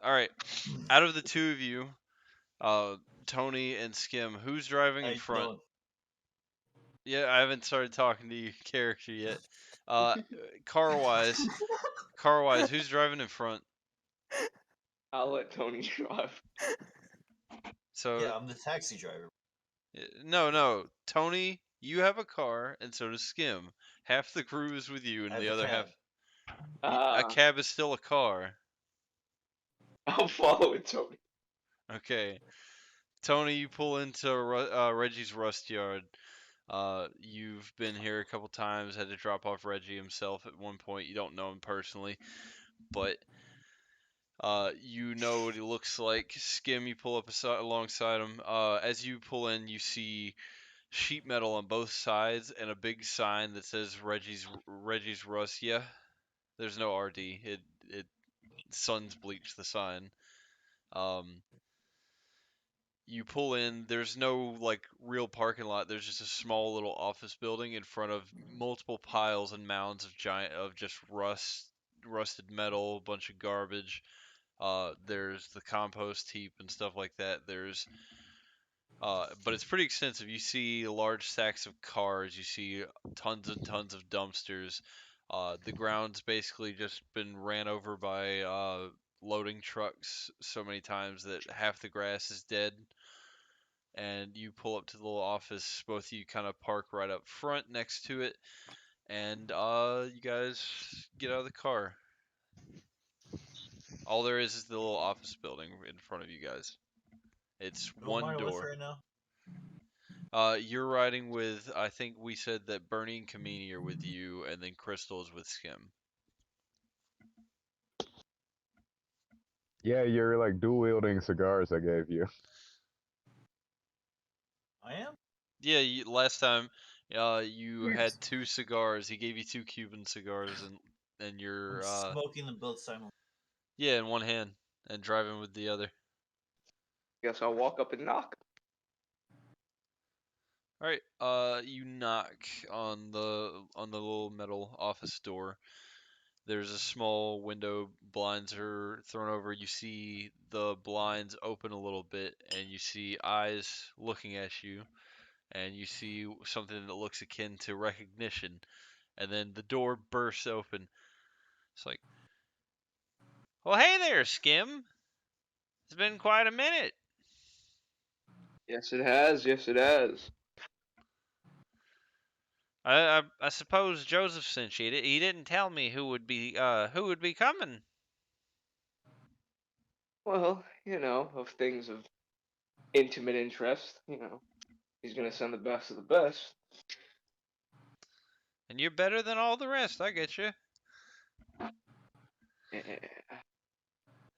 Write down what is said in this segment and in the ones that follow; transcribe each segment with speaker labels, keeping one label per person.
Speaker 1: All right. Out of the two of you, Tony and Skim, who's driving
Speaker 2: How
Speaker 1: in
Speaker 2: you
Speaker 1: front?
Speaker 2: doing?
Speaker 1: Yeah, I haven't started talking to your character yet. Uh, car-wise, car-wise, who's driving in front?
Speaker 3: I'll let Tony drive.
Speaker 1: So,
Speaker 2: Yeah, I'm the taxi driver.
Speaker 1: no, Tony, you have a car, and so does Skim. Half the crew is with you,
Speaker 2: I
Speaker 1: and
Speaker 2: have
Speaker 1: the
Speaker 2: a
Speaker 1: other half.
Speaker 2: cab.
Speaker 1: A cab is still a car.
Speaker 3: I'll follow it, Tony.
Speaker 1: Okay. Tony, you pull into Reggie's Rustyard. You've been here a couple times, had to drop off Reggie himself at one point. You don't know him personally, but you know what he looks like. Skim, you pull up alongside him. As you pull in, you see sheet metal on both sides and a big sign that says Reggie's Rust. Yeah, there's no RD. It sun's bleached the sign. Um, you pull in. There's no like real parking lot. There's just a small little office building in front of multiple piles and mounds of just rusted metal, a bunch of garbage. There's the compost heap and stuff like that. But it's pretty extensive. You see large stacks of cars. You see tons and tons of dumpsters. The ground's basically just been ran over by loading trucks so many times that half the grass is dead. And you pull up to the little office. Both of you kind of park right up front next to it, and you guys get out of the car. All there is the little office building in front of you guys. It's
Speaker 2: Who am
Speaker 1: one
Speaker 2: I with
Speaker 1: door.
Speaker 2: right now?
Speaker 1: You're riding with, I think we said that Bernie and Kamini are with you, and then Crystal is with Skim.
Speaker 4: Yeah, you're like dual wielding cigars I gave you.
Speaker 2: I am?
Speaker 1: Yeah, last time, you had two cigars. He gave you two Cuban cigars, and
Speaker 2: I'm
Speaker 1: you're,
Speaker 2: smoking them both simultaneously.
Speaker 1: yeah, in one hand, and driving with the other.
Speaker 3: Guess I'll walk up and knock.
Speaker 1: All right, you knock on the little metal office door. There's a small window, blinds are thrown over. You see the blinds open a little bit, and you see eyes looking at you, and you see something that looks akin to recognition, and then the door bursts open. It's like, well, hey there, Skim. It's been quite a minute.
Speaker 3: Yes, it has. Yes, it has.
Speaker 1: I suppose Joseph sent you. He didn't tell me who would be coming.
Speaker 3: Well, of things of intimate interest, he's gonna send the best of the best.
Speaker 1: And you're better than all the rest. I get you.
Speaker 3: Yeah.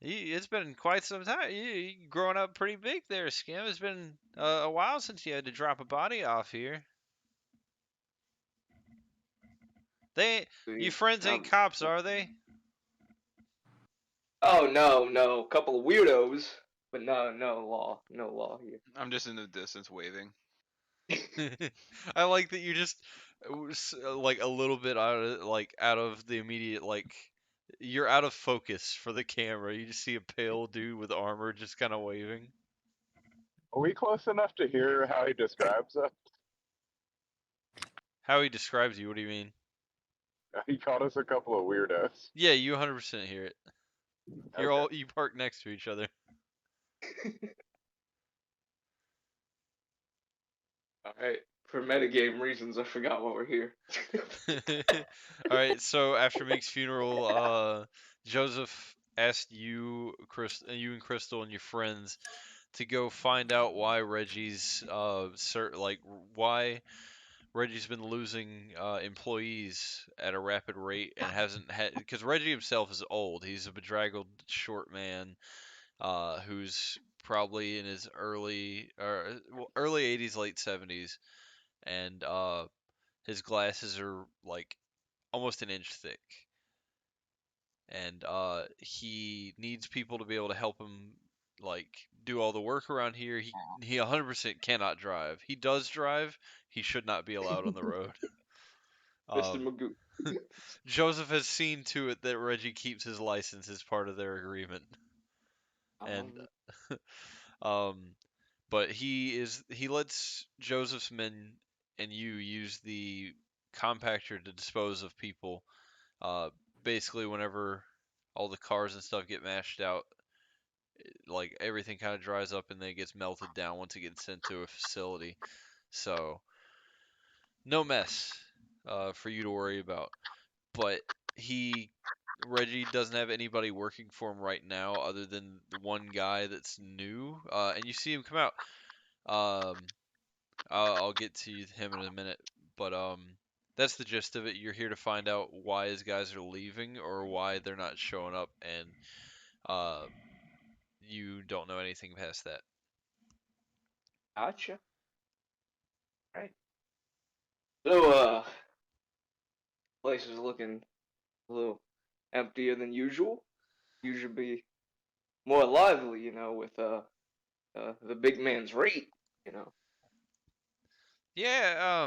Speaker 1: It's been quite some time. You growing up pretty big there, Skim. It's been a while since you had to drop a body off here. You friends ain't cops, are they?
Speaker 3: Oh no, couple of weirdos, but no law here.
Speaker 5: I'm just in the distance waving.
Speaker 1: I like that you just like a little bit out of the immediate you're out of focus for the camera. You just see a pale dude with armor just kind of waving.
Speaker 4: Are we close enough to hear how he describes us?
Speaker 1: How he describes you? What do you mean?
Speaker 4: He called us a couple of weirdos.
Speaker 1: Yeah, you 100% hear it. You park next to each other.
Speaker 3: All right, for metagame reasons, I forgot why we're here.
Speaker 1: All right, so after Meek's funeral, Joseph asked you and Crystal and your friends to go find out why why Reggie's been losing employees at a rapid rate and hasn't had, because Reggie himself is old. He's a bedraggled short man who's probably in his early 80s, late 70s, and his glasses are like almost an inch thick, and he needs people to be able to help him like do all the work around here. He 100% cannot drive. He does drive. He should not be allowed on the road.
Speaker 3: Mr. Magoo.
Speaker 1: Joseph has seen to it that Reggie keeps his license as part of their agreement. and but he lets Joseph's men and you use the compactor to dispose of people. Basically, whenever all the cars and stuff get mashed out, like everything kind of dries up and then it gets melted down once it gets sent to a facility. So no mess for you to worry about. But he Reggie doesn't have anybody working for him right now other than the one guy that's new. And you see him come out. Um, I'll get to him in a minute, but that's the gist of it. You're here to find out why his guys are leaving or why they're not showing up, and uh, you don't know anything past that.
Speaker 3: Gotcha. Right. So, place is looking a little emptier than usual. Usually be more lively, with the big man's rate, you know.
Speaker 1: Yeah,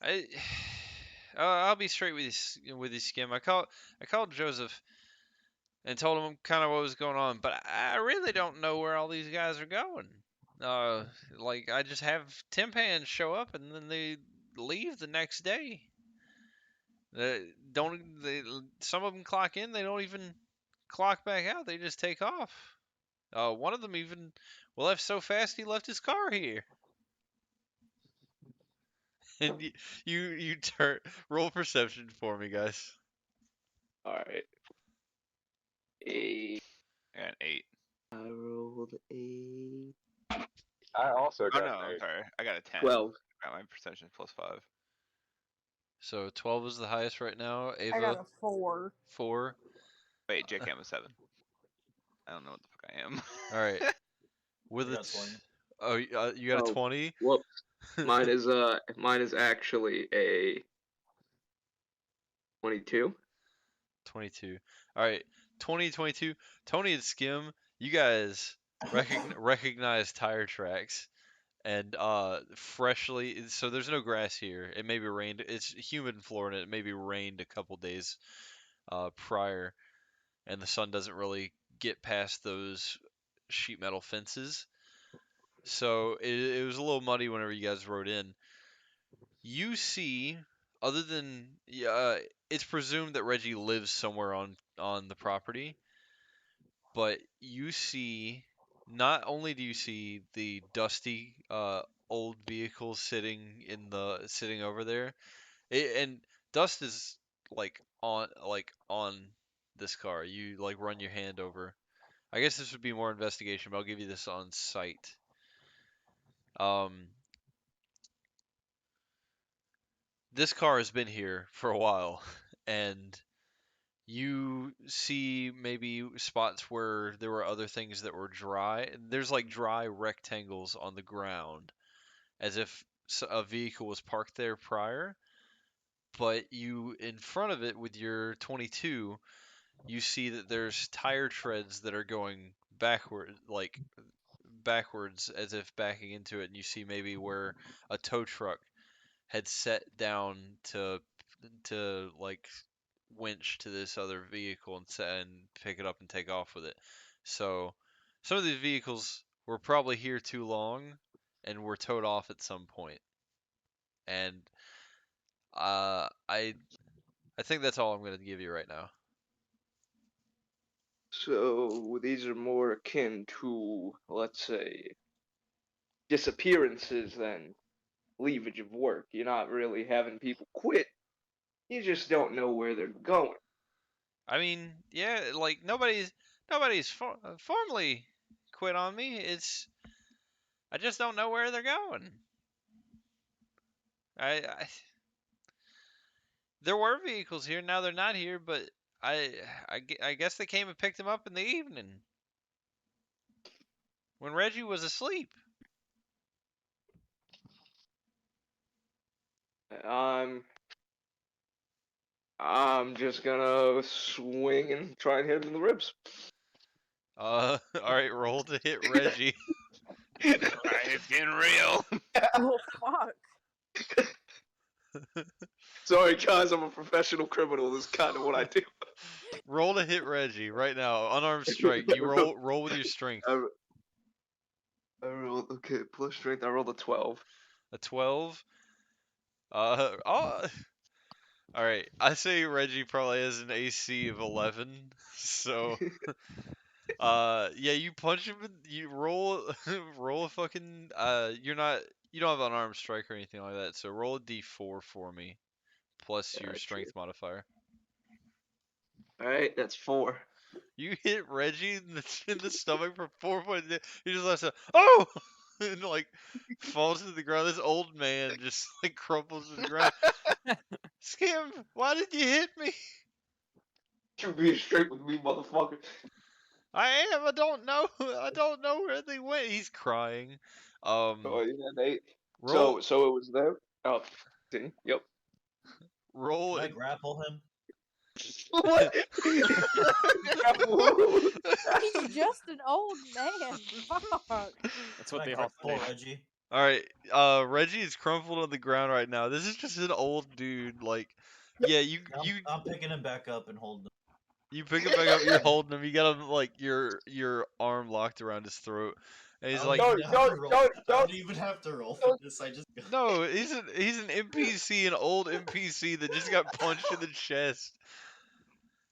Speaker 1: I I'll be straight with you, Skim. I called Joseph and told him kind of what was going on, but I really don't know where all these guys are going. Uh, like I just have Timpan show up and then they leave the next day. Don't they? Some of them clock in, they don't even clock back out. They just take off. One of them even left so fast he left his car here. And you turn roll perception for me, guys.
Speaker 3: All right. A.
Speaker 5: I got an 8.
Speaker 3: I rolled a
Speaker 4: I also
Speaker 5: Oh
Speaker 4: got
Speaker 5: no,
Speaker 4: an
Speaker 5: I'm
Speaker 4: 8.
Speaker 5: sorry. I got a 10.
Speaker 3: 12.
Speaker 5: Got my perception +5.
Speaker 1: So 12 is the highest right now.
Speaker 6: I got
Speaker 1: Ava
Speaker 6: a 4.
Speaker 1: 4.
Speaker 5: Wait, JK, I'm a 7. I don't know what the fuck I am.
Speaker 1: All right. With
Speaker 2: I got
Speaker 1: it.
Speaker 2: 20.
Speaker 1: Oh, you got a
Speaker 3: Oh.
Speaker 1: 20.
Speaker 3: Whoops. Mine is actually a 22.
Speaker 1: 22. All right. 2022. Tony and Skim, you guys recognize tire tracks and freshly, so there's no grass here. It may be rained. It's humid in Florida. It may be rained a couple days prior, and the sun doesn't really get past those sheet metal fences. So it was a little muddy whenever you guys rode in. You see, other than it's presumed that Reggie lives somewhere on the property, but you see, not only do you see the dusty old vehicle sitting over there, and dust is like on this car. You like run your hand over. I guess this would be more investigation, but I'll give you this on sight. Um, this car has been here for a while, and you see maybe spots where there were other things that were dry. There's like dry rectangles on the ground, as if a vehicle was parked there prior. But you, in front of it with your 22, you see that there's tire treads that are going backwards, as if backing into it. And you see maybe where a tow truck had set down to like winch to this other vehicle and pick it up and take off with it. So some of these vehicles were probably here too long and were towed off at some point. And I think that's all I'm going to give you right now.
Speaker 3: So these are more akin to, let's say, disappearances than leavage of work. You're not really having people quit. You just don't know where they're going.
Speaker 1: I mean, yeah, like nobody's formally quit on me. I just don't know where they're going. I There were vehicles here. Now they're not here, but I guess they came and picked them up in the evening when Reggie was asleep.
Speaker 3: I'm just gonna swing and try and hit him in the ribs.
Speaker 1: All right, roll to hit Reggie.
Speaker 5: Alright, it's getting real.
Speaker 6: Oh fuck.
Speaker 3: Sorry, guys, I'm a professional criminal. This is kind of what I do.
Speaker 1: Roll to hit Reggie right now. Unarmed strike. You roll with your strength.
Speaker 3: I rolled, okay, plus strength. I rolled a 12.
Speaker 1: A 12. Oh. All right. I say Reggie probably has an AC of 11. So, yeah, you punch him. You roll, roll a fucking. You don't have an unarmed strike or anything like that. So roll a D4 for me, plus your
Speaker 3: Gotcha.
Speaker 1: strength modifier.
Speaker 3: All right, that's 4.
Speaker 1: You hit Reggie in the stomach for 4 points. He just lets a oh, and like falls to the ground. This old man just like crumples to the ground. Skim, why did you hit me?
Speaker 3: You being straight with me, motherfucker.
Speaker 1: I am. I don't know. I don't know where they went. He's crying.
Speaker 3: Oh yeah, they.
Speaker 1: Roll.
Speaker 3: So it was them. Oh, see, yep.
Speaker 1: Roll.
Speaker 2: Can I grapple him?
Speaker 3: What?
Speaker 6: He's just an old man. Fuck.
Speaker 7: That's
Speaker 2: Can
Speaker 7: what
Speaker 2: I
Speaker 7: they all
Speaker 2: grapple
Speaker 7: say.
Speaker 2: Reggie?
Speaker 1: All right. Reggie is crumpled on the ground right now. This is just an old dude. Like, yeah,
Speaker 2: I'm picking him back up and holding him.
Speaker 1: you pick him back up. You're holding him. You got him like your arm locked around his throat, and he's
Speaker 2: I
Speaker 1: like,
Speaker 2: don't even have to roll. I
Speaker 3: don't.
Speaker 2: don't even have to roll for this. I just got.
Speaker 1: no, he's an NPC, an old NPC that just got punched in the chest.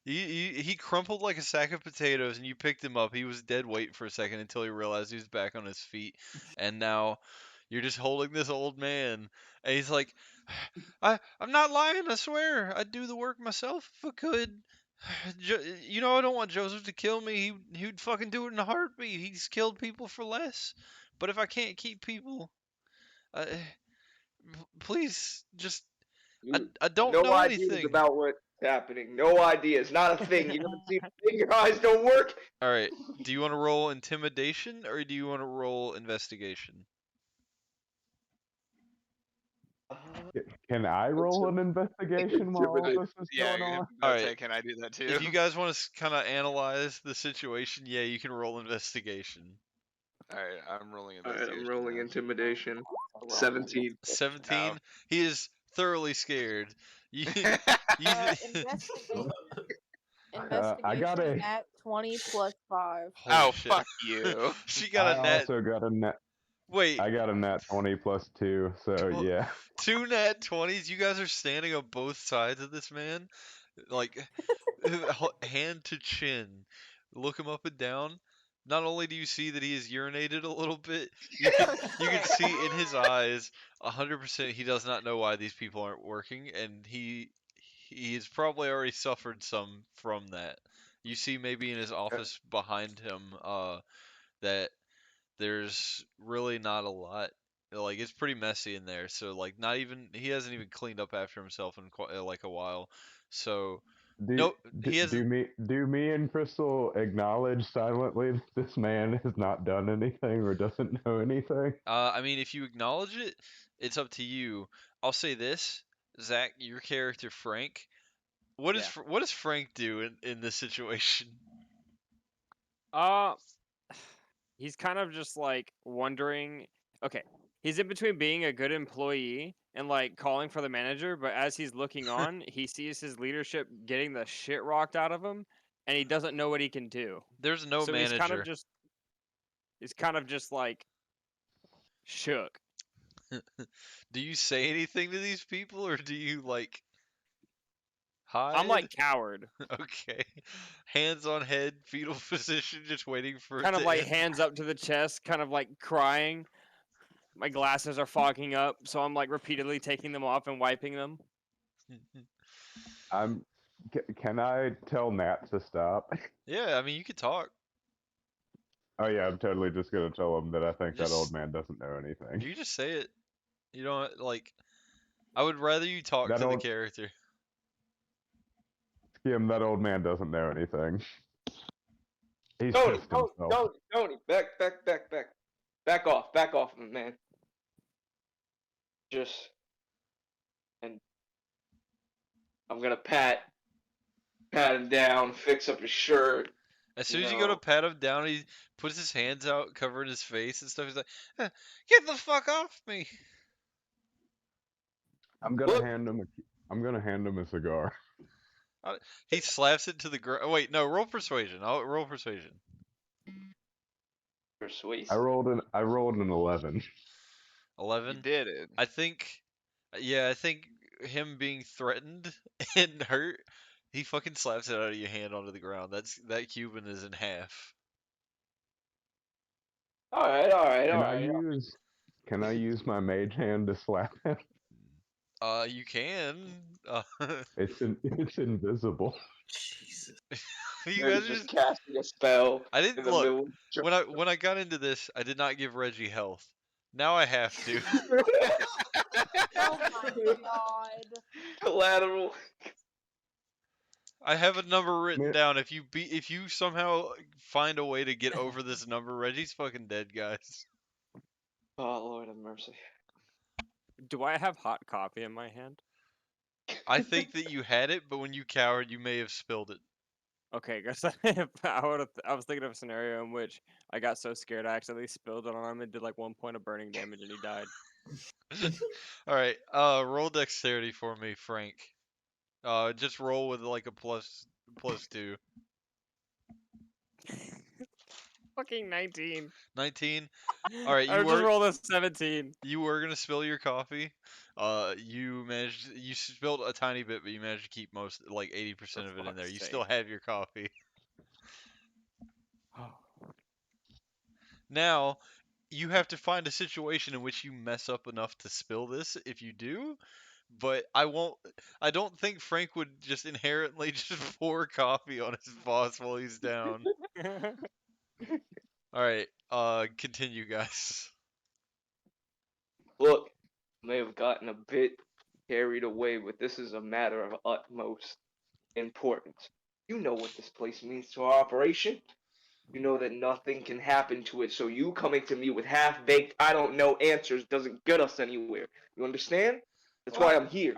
Speaker 1: He crumpled like a sack of potatoes, and you picked him up. He was dead weight for a second until he realized he was back on his feet, and now you're just holding this old man, and he's like, I'm not lying. I swear, I'd do the work myself if I could. I don't want Joseph to kill me. He'd fucking do it in a heartbeat. He's killed people for less. But if I can't keep people, uh, please just I don't
Speaker 3: No
Speaker 1: know
Speaker 3: ideas
Speaker 1: anything.
Speaker 3: about what's happening. No ideas. Not a thing. You haven't seen a thing. Your eyes don't work.
Speaker 1: All right. Do you want to roll intimidation or do you want to roll investigation?
Speaker 4: Can I roll an investigation while all this is
Speaker 5: Yeah,
Speaker 4: going on?
Speaker 1: Alright.
Speaker 5: can I do that too?
Speaker 1: If you guys want to kind of analyze the situation, yeah, you can roll investigation.
Speaker 5: Alright, I'm rolling
Speaker 3: All right,
Speaker 5: investigation.
Speaker 3: I'm rolling
Speaker 5: now.
Speaker 3: intimidation. 17.
Speaker 1: 17. He is thoroughly scared. You,
Speaker 6: Investigation.
Speaker 4: I got
Speaker 6: Investigation
Speaker 4: a-
Speaker 6: at 20 plus 5.
Speaker 1: Holy
Speaker 5: Oh,
Speaker 1: shit.
Speaker 5: fuck you.
Speaker 1: She got a
Speaker 4: I
Speaker 1: net.
Speaker 4: also got a net.
Speaker 1: Wait,
Speaker 4: I got a net 20 plus 2, so
Speaker 1: Well-
Speaker 4: yeah.
Speaker 1: 2 nat 20s. You guys are standing on both sides of this man, like hand to chin. Look him up and down. Not only do you see that he has urinated a little bit, you can see in his eyes 100% he does not know why these people aren't working, and he has probably already suffered some from that. You see maybe in his office behind him that there's really not a lot. Like it's pretty messy in there, so like not even he hasn't even cleaned up after himself in quite like a while. So
Speaker 4: Do,
Speaker 1: he
Speaker 4: do,
Speaker 1: hasn't.
Speaker 4: do me and Crystal acknowledge silently that this man has not done anything or doesn't know anything?
Speaker 1: I mean, if you acknowledge it, it's up to you. I'll say this, Zach, your character Frank. What does Frank do in this situation?
Speaker 7: He's kind of just like wondering. Okay, he's in between being a good employee and like calling for the manager, but as he's looking on, he sees his leadership getting the shit rocked out of him, and he doesn't know what he can do.
Speaker 1: There's no
Speaker 7: So
Speaker 1: manager.
Speaker 7: he's kind of just like shook.
Speaker 1: Do you say anything to these people, or do you like hide?
Speaker 7: I'm like coward,
Speaker 1: Okay. Hands on head, fetal position, just waiting for it
Speaker 7: kind of
Speaker 1: to
Speaker 7: like
Speaker 1: end.
Speaker 7: hands up to the chest, kind of like crying. My glasses are fogging up, so I'm like repeatedly taking them off and wiping them.
Speaker 4: Can I tell Nat to stop?
Speaker 1: Yeah, I mean you could talk.
Speaker 4: Oh yeah, I'm totally just gonna tell him that I think that
Speaker 1: Just-
Speaker 4: old man doesn't know anything.
Speaker 1: You just say it. You don't like. I would rather you talk
Speaker 4: That
Speaker 1: to the
Speaker 4: old-
Speaker 1: character.
Speaker 4: Skim, that old man doesn't know anything. He's
Speaker 3: Tony,
Speaker 4: pissed himself.
Speaker 3: Tony, back off, man. Just, and I'm gonna pat him down, fix up his shirt.
Speaker 1: As soon as you go to
Speaker 3: No.
Speaker 1: pat him down, he puts his hands out, covering his face and stuff. He's like, "Get the fuck off me!"
Speaker 4: I'm gonna
Speaker 3: Look.
Speaker 4: hand him I'm gonna hand him a cigar.
Speaker 1: He slaps it to the ground. Wait, no, roll persuasion. I'll roll persuasion.
Speaker 3: Persuasive.
Speaker 4: I rolled an 11.
Speaker 5: You
Speaker 1: 11.
Speaker 5: did it.
Speaker 1: I think him being threatened and hurt, he fucking slaps it out of your hand onto the ground. That Cuban is in half.
Speaker 3: All right.
Speaker 4: Can I use my mage hand to slap him?
Speaker 1: You can.
Speaker 4: It's invisible.
Speaker 2: Jesus.
Speaker 1: You
Speaker 3: You're
Speaker 1: guys
Speaker 3: just
Speaker 1: just.
Speaker 3: casting a spell
Speaker 1: I
Speaker 3: in
Speaker 1: didn't
Speaker 3: the
Speaker 1: look
Speaker 3: middle.
Speaker 1: when I got into this. I did not give Reggie health. Now I have to.
Speaker 6: Oh my god.
Speaker 3: Collateral.
Speaker 1: I have a number written
Speaker 4: Man.
Speaker 1: down. If you somehow find a way to get over this number, Reggie's fucking dead, guys.
Speaker 3: Oh Lord have mercy.
Speaker 7: Do I have hot coffee in my hand?
Speaker 1: I think that you had it, but when you cowered, you may have spilled it.
Speaker 7: Okay, guess I was thinking of a scenario in which I got so scared I accidentally spilled it on him and did like 1 point of burning damage and he died.
Speaker 1: All right, roll dexterity for me, Frank. Just roll with like a +2.
Speaker 7: Fucking 19.
Speaker 1: 19. All right,
Speaker 7: I just rolled a 17.
Speaker 1: You were gonna spill your coffee. You spilled a tiny bit, but you managed to keep most, like 80% of it in there.
Speaker 7: fuck's
Speaker 1: You
Speaker 7: sake.
Speaker 1: still have your coffee.
Speaker 7: Oh.
Speaker 1: Now, you have to find a situation in which you mess up enough to spill this. If you do, but I don't think Frank would just inherently just pour coffee on his boss while he's down. All right, continue, guys.
Speaker 3: Look, I may have gotten a bit carried away, but this is a matter of utmost importance. You know what this place means to our operation. You know that nothing can happen to it, so you coming to me with half-baked, I don't know answers doesn't get us anywhere. You understand? That's why I'm here.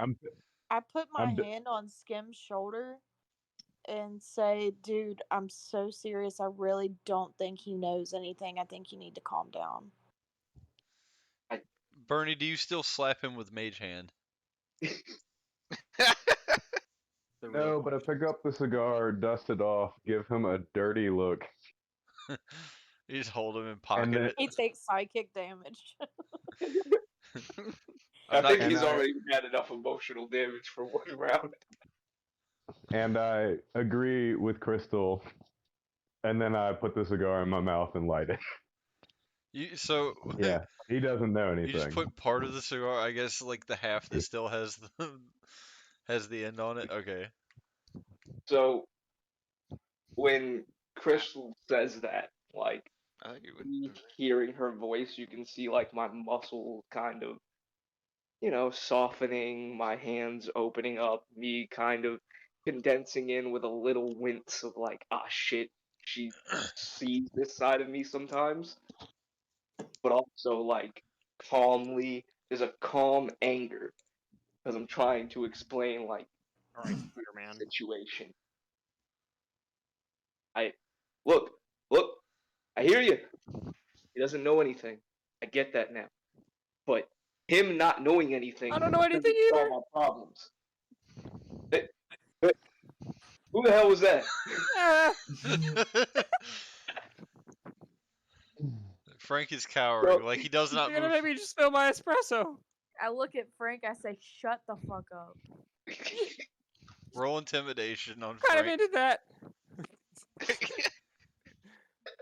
Speaker 6: I put my
Speaker 4: I'm d-
Speaker 6: hand on Skim's shoulder and say, dude, I'm so serious. I really don't think he knows anything. I think you need to calm down.
Speaker 1: Bernie, do you still slap him with Mage Hand?
Speaker 7: The real
Speaker 4: No, but I pick up the cigar, dust it off, give him a dirty look,
Speaker 1: You just hold him and pocket
Speaker 4: then-
Speaker 1: it.
Speaker 6: He takes psychic damage.
Speaker 3: I think
Speaker 4: And
Speaker 3: he's
Speaker 4: I-
Speaker 3: already had enough emotional damage for one round.
Speaker 4: and I agree with Crystal, and then I put the cigar in my mouth and light it.
Speaker 1: So
Speaker 4: Yeah, he doesn't know
Speaker 1: you just
Speaker 4: anything.
Speaker 1: put part of the cigar, I guess, like the half that still has the end on it. Okay.
Speaker 3: So when Crystal says that, like,
Speaker 5: I think you would.
Speaker 3: me hearing her voice, you can see like my muscles kind of, softening, my hands opening up, me kind of condensing in with a little wince of like, ah shit, she sees this side of me sometimes. But also like calmly, there's a calm anger because I'm trying to explain like
Speaker 7: Alright, clear man.
Speaker 3: situation. Look, I hear you. He doesn't know anything. I get that now. But him not knowing anything
Speaker 7: I don't know anything
Speaker 3: doesn't solve
Speaker 7: either.
Speaker 3: my problems. Hey, who the hell was that?
Speaker 7: Ah.
Speaker 1: Frank is cowering, like he does not
Speaker 7: You're gonna
Speaker 1: move.
Speaker 7: make me just spill my espresso.
Speaker 6: I look at Frank. I say, shut the fuck up.
Speaker 1: Roll intimidation on
Speaker 7: Kind of
Speaker 1: Frank.
Speaker 7: into that.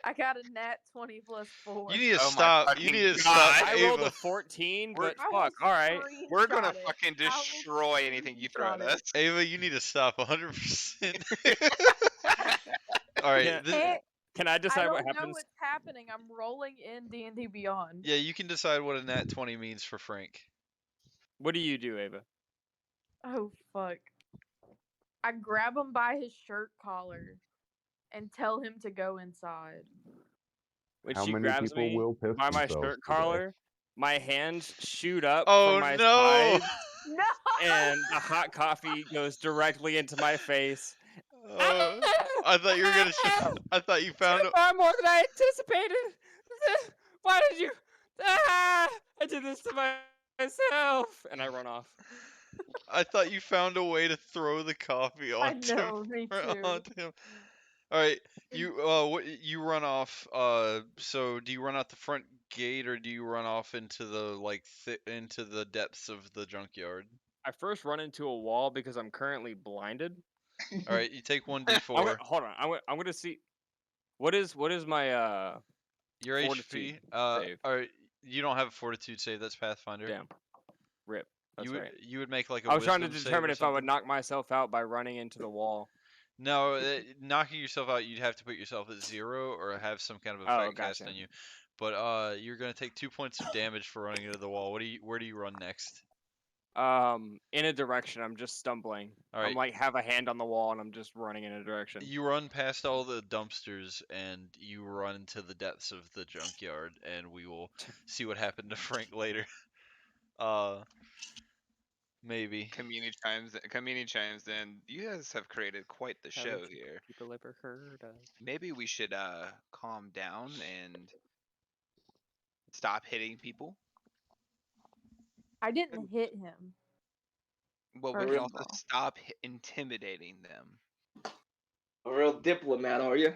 Speaker 6: I got a nat 20 plus 4.
Speaker 1: You need to
Speaker 5: Oh my
Speaker 1: stop. You
Speaker 5: fucking
Speaker 1: need to
Speaker 5: God.
Speaker 1: stop,
Speaker 7: I rolled a
Speaker 1: Ava.
Speaker 7: 14,
Speaker 5: We're-
Speaker 7: but fuck, alright.
Speaker 5: We're gonna
Speaker 6: Screenshot it.
Speaker 5: fucking
Speaker 6: I will
Speaker 5: destroy anything you throw at
Speaker 6: screenshot it.
Speaker 5: us.
Speaker 1: Ava, you need to stop 100%. All right.
Speaker 7: Yeah. Can I
Speaker 6: I
Speaker 7: decide
Speaker 6: don't
Speaker 7: what
Speaker 6: know
Speaker 7: happens?
Speaker 6: what's happening. I'm rolling in D&D Beyond.
Speaker 1: Yeah, you can decide what a nat 20 means for Frank.
Speaker 7: What do you do, Ava?
Speaker 6: Oh, fuck. I grab him by his shirt collar and tell him to go inside.
Speaker 7: When
Speaker 4: How
Speaker 7: she
Speaker 4: many
Speaker 7: grabs
Speaker 4: people
Speaker 7: me
Speaker 4: will piss
Speaker 7: by my
Speaker 4: themselves
Speaker 7: shirt
Speaker 4: today?
Speaker 7: collar, my hands shoot up
Speaker 1: Oh
Speaker 7: from my
Speaker 1: no!
Speaker 7: sides,
Speaker 6: No!
Speaker 7: and the hot coffee goes directly into my face.
Speaker 1: I thought you were gonna. I thought you found.
Speaker 7: Far more than I anticipated. Why did you? Ah! I did this to myself, and I run off.
Speaker 1: I thought you found a way to throw the coffee
Speaker 6: I
Speaker 1: onto
Speaker 6: know, me too.
Speaker 1: onto him. All right, you run off. So do you run out the front gate or do you run off into the into the depths of the junkyard?
Speaker 7: I first run into a wall because I'm currently blinded.
Speaker 1: All right, you take
Speaker 7: Hold
Speaker 1: 1d4.
Speaker 7: on. I'm gonna see. What is my
Speaker 1: Your
Speaker 7: fortitude
Speaker 1: HP.
Speaker 7: save?
Speaker 1: All right, you don't have a fortitude save. That's Pathfinder.
Speaker 7: Damn. Rip. That's right.
Speaker 1: You would make like a
Speaker 7: I was trying to
Speaker 1: wisdom save
Speaker 7: determine
Speaker 1: or
Speaker 7: if I would
Speaker 1: something.
Speaker 7: knock myself out by running into the wall.
Speaker 1: No, knocking yourself out, you'd have to put yourself at 0 or have some kind of
Speaker 7: Oh,
Speaker 1: effect cast
Speaker 7: gotcha.
Speaker 1: on you. But you're gonna take 2 points of damage for running into the wall. Where do you run next?
Speaker 7: In a direction. I'm just stumbling.
Speaker 1: All
Speaker 7: I'm
Speaker 1: right,
Speaker 7: like have a hand on the wall and I'm just running in a direction.
Speaker 1: you run past all the dumpsters and you run into the depths of the junkyard, and we will see what happened to Frank later. Uh, maybe.
Speaker 5: Community chimes in. You guys have created quite the show here.
Speaker 7: People ever heard of?
Speaker 5: Maybe we should calm down and stop hitting people.
Speaker 6: I didn't hit him.
Speaker 5: Well, we
Speaker 6: First
Speaker 5: can
Speaker 6: of
Speaker 5: also
Speaker 6: all.
Speaker 5: stop intimidating them.
Speaker 3: A real diplomat, are you?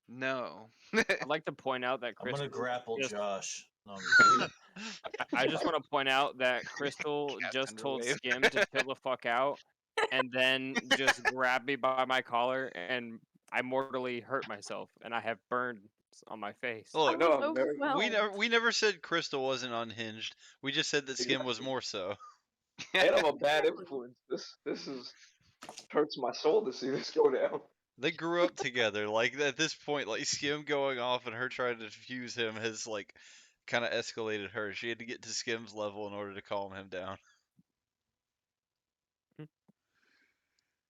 Speaker 5: No.
Speaker 7: I'd like to point out that
Speaker 2: I'm
Speaker 7: Crystal.
Speaker 2: gonna grapple
Speaker 7: just-
Speaker 2: Josh. No,
Speaker 7: I just want to point out that Crystal
Speaker 5: Cat
Speaker 7: just told
Speaker 5: Thunderwave.
Speaker 7: Skim to chill the fuck out, and then just grabbed me by my collar, and I mortally hurt myself, and I have burns on my face.
Speaker 1: Look,
Speaker 6: I
Speaker 3: no,
Speaker 6: was
Speaker 3: I'm very-
Speaker 6: overwhelmed.
Speaker 1: we never said Crystal wasn't unhinged. We just said that Skim was more so.
Speaker 3: And I'm a bad influence. This is hurts my soul to see this go down.
Speaker 1: They grew up together. Like at this point, like Skim going off and her trying to defuse him has like kind of escalated her. She had to get to Skim's level in order to calm him down.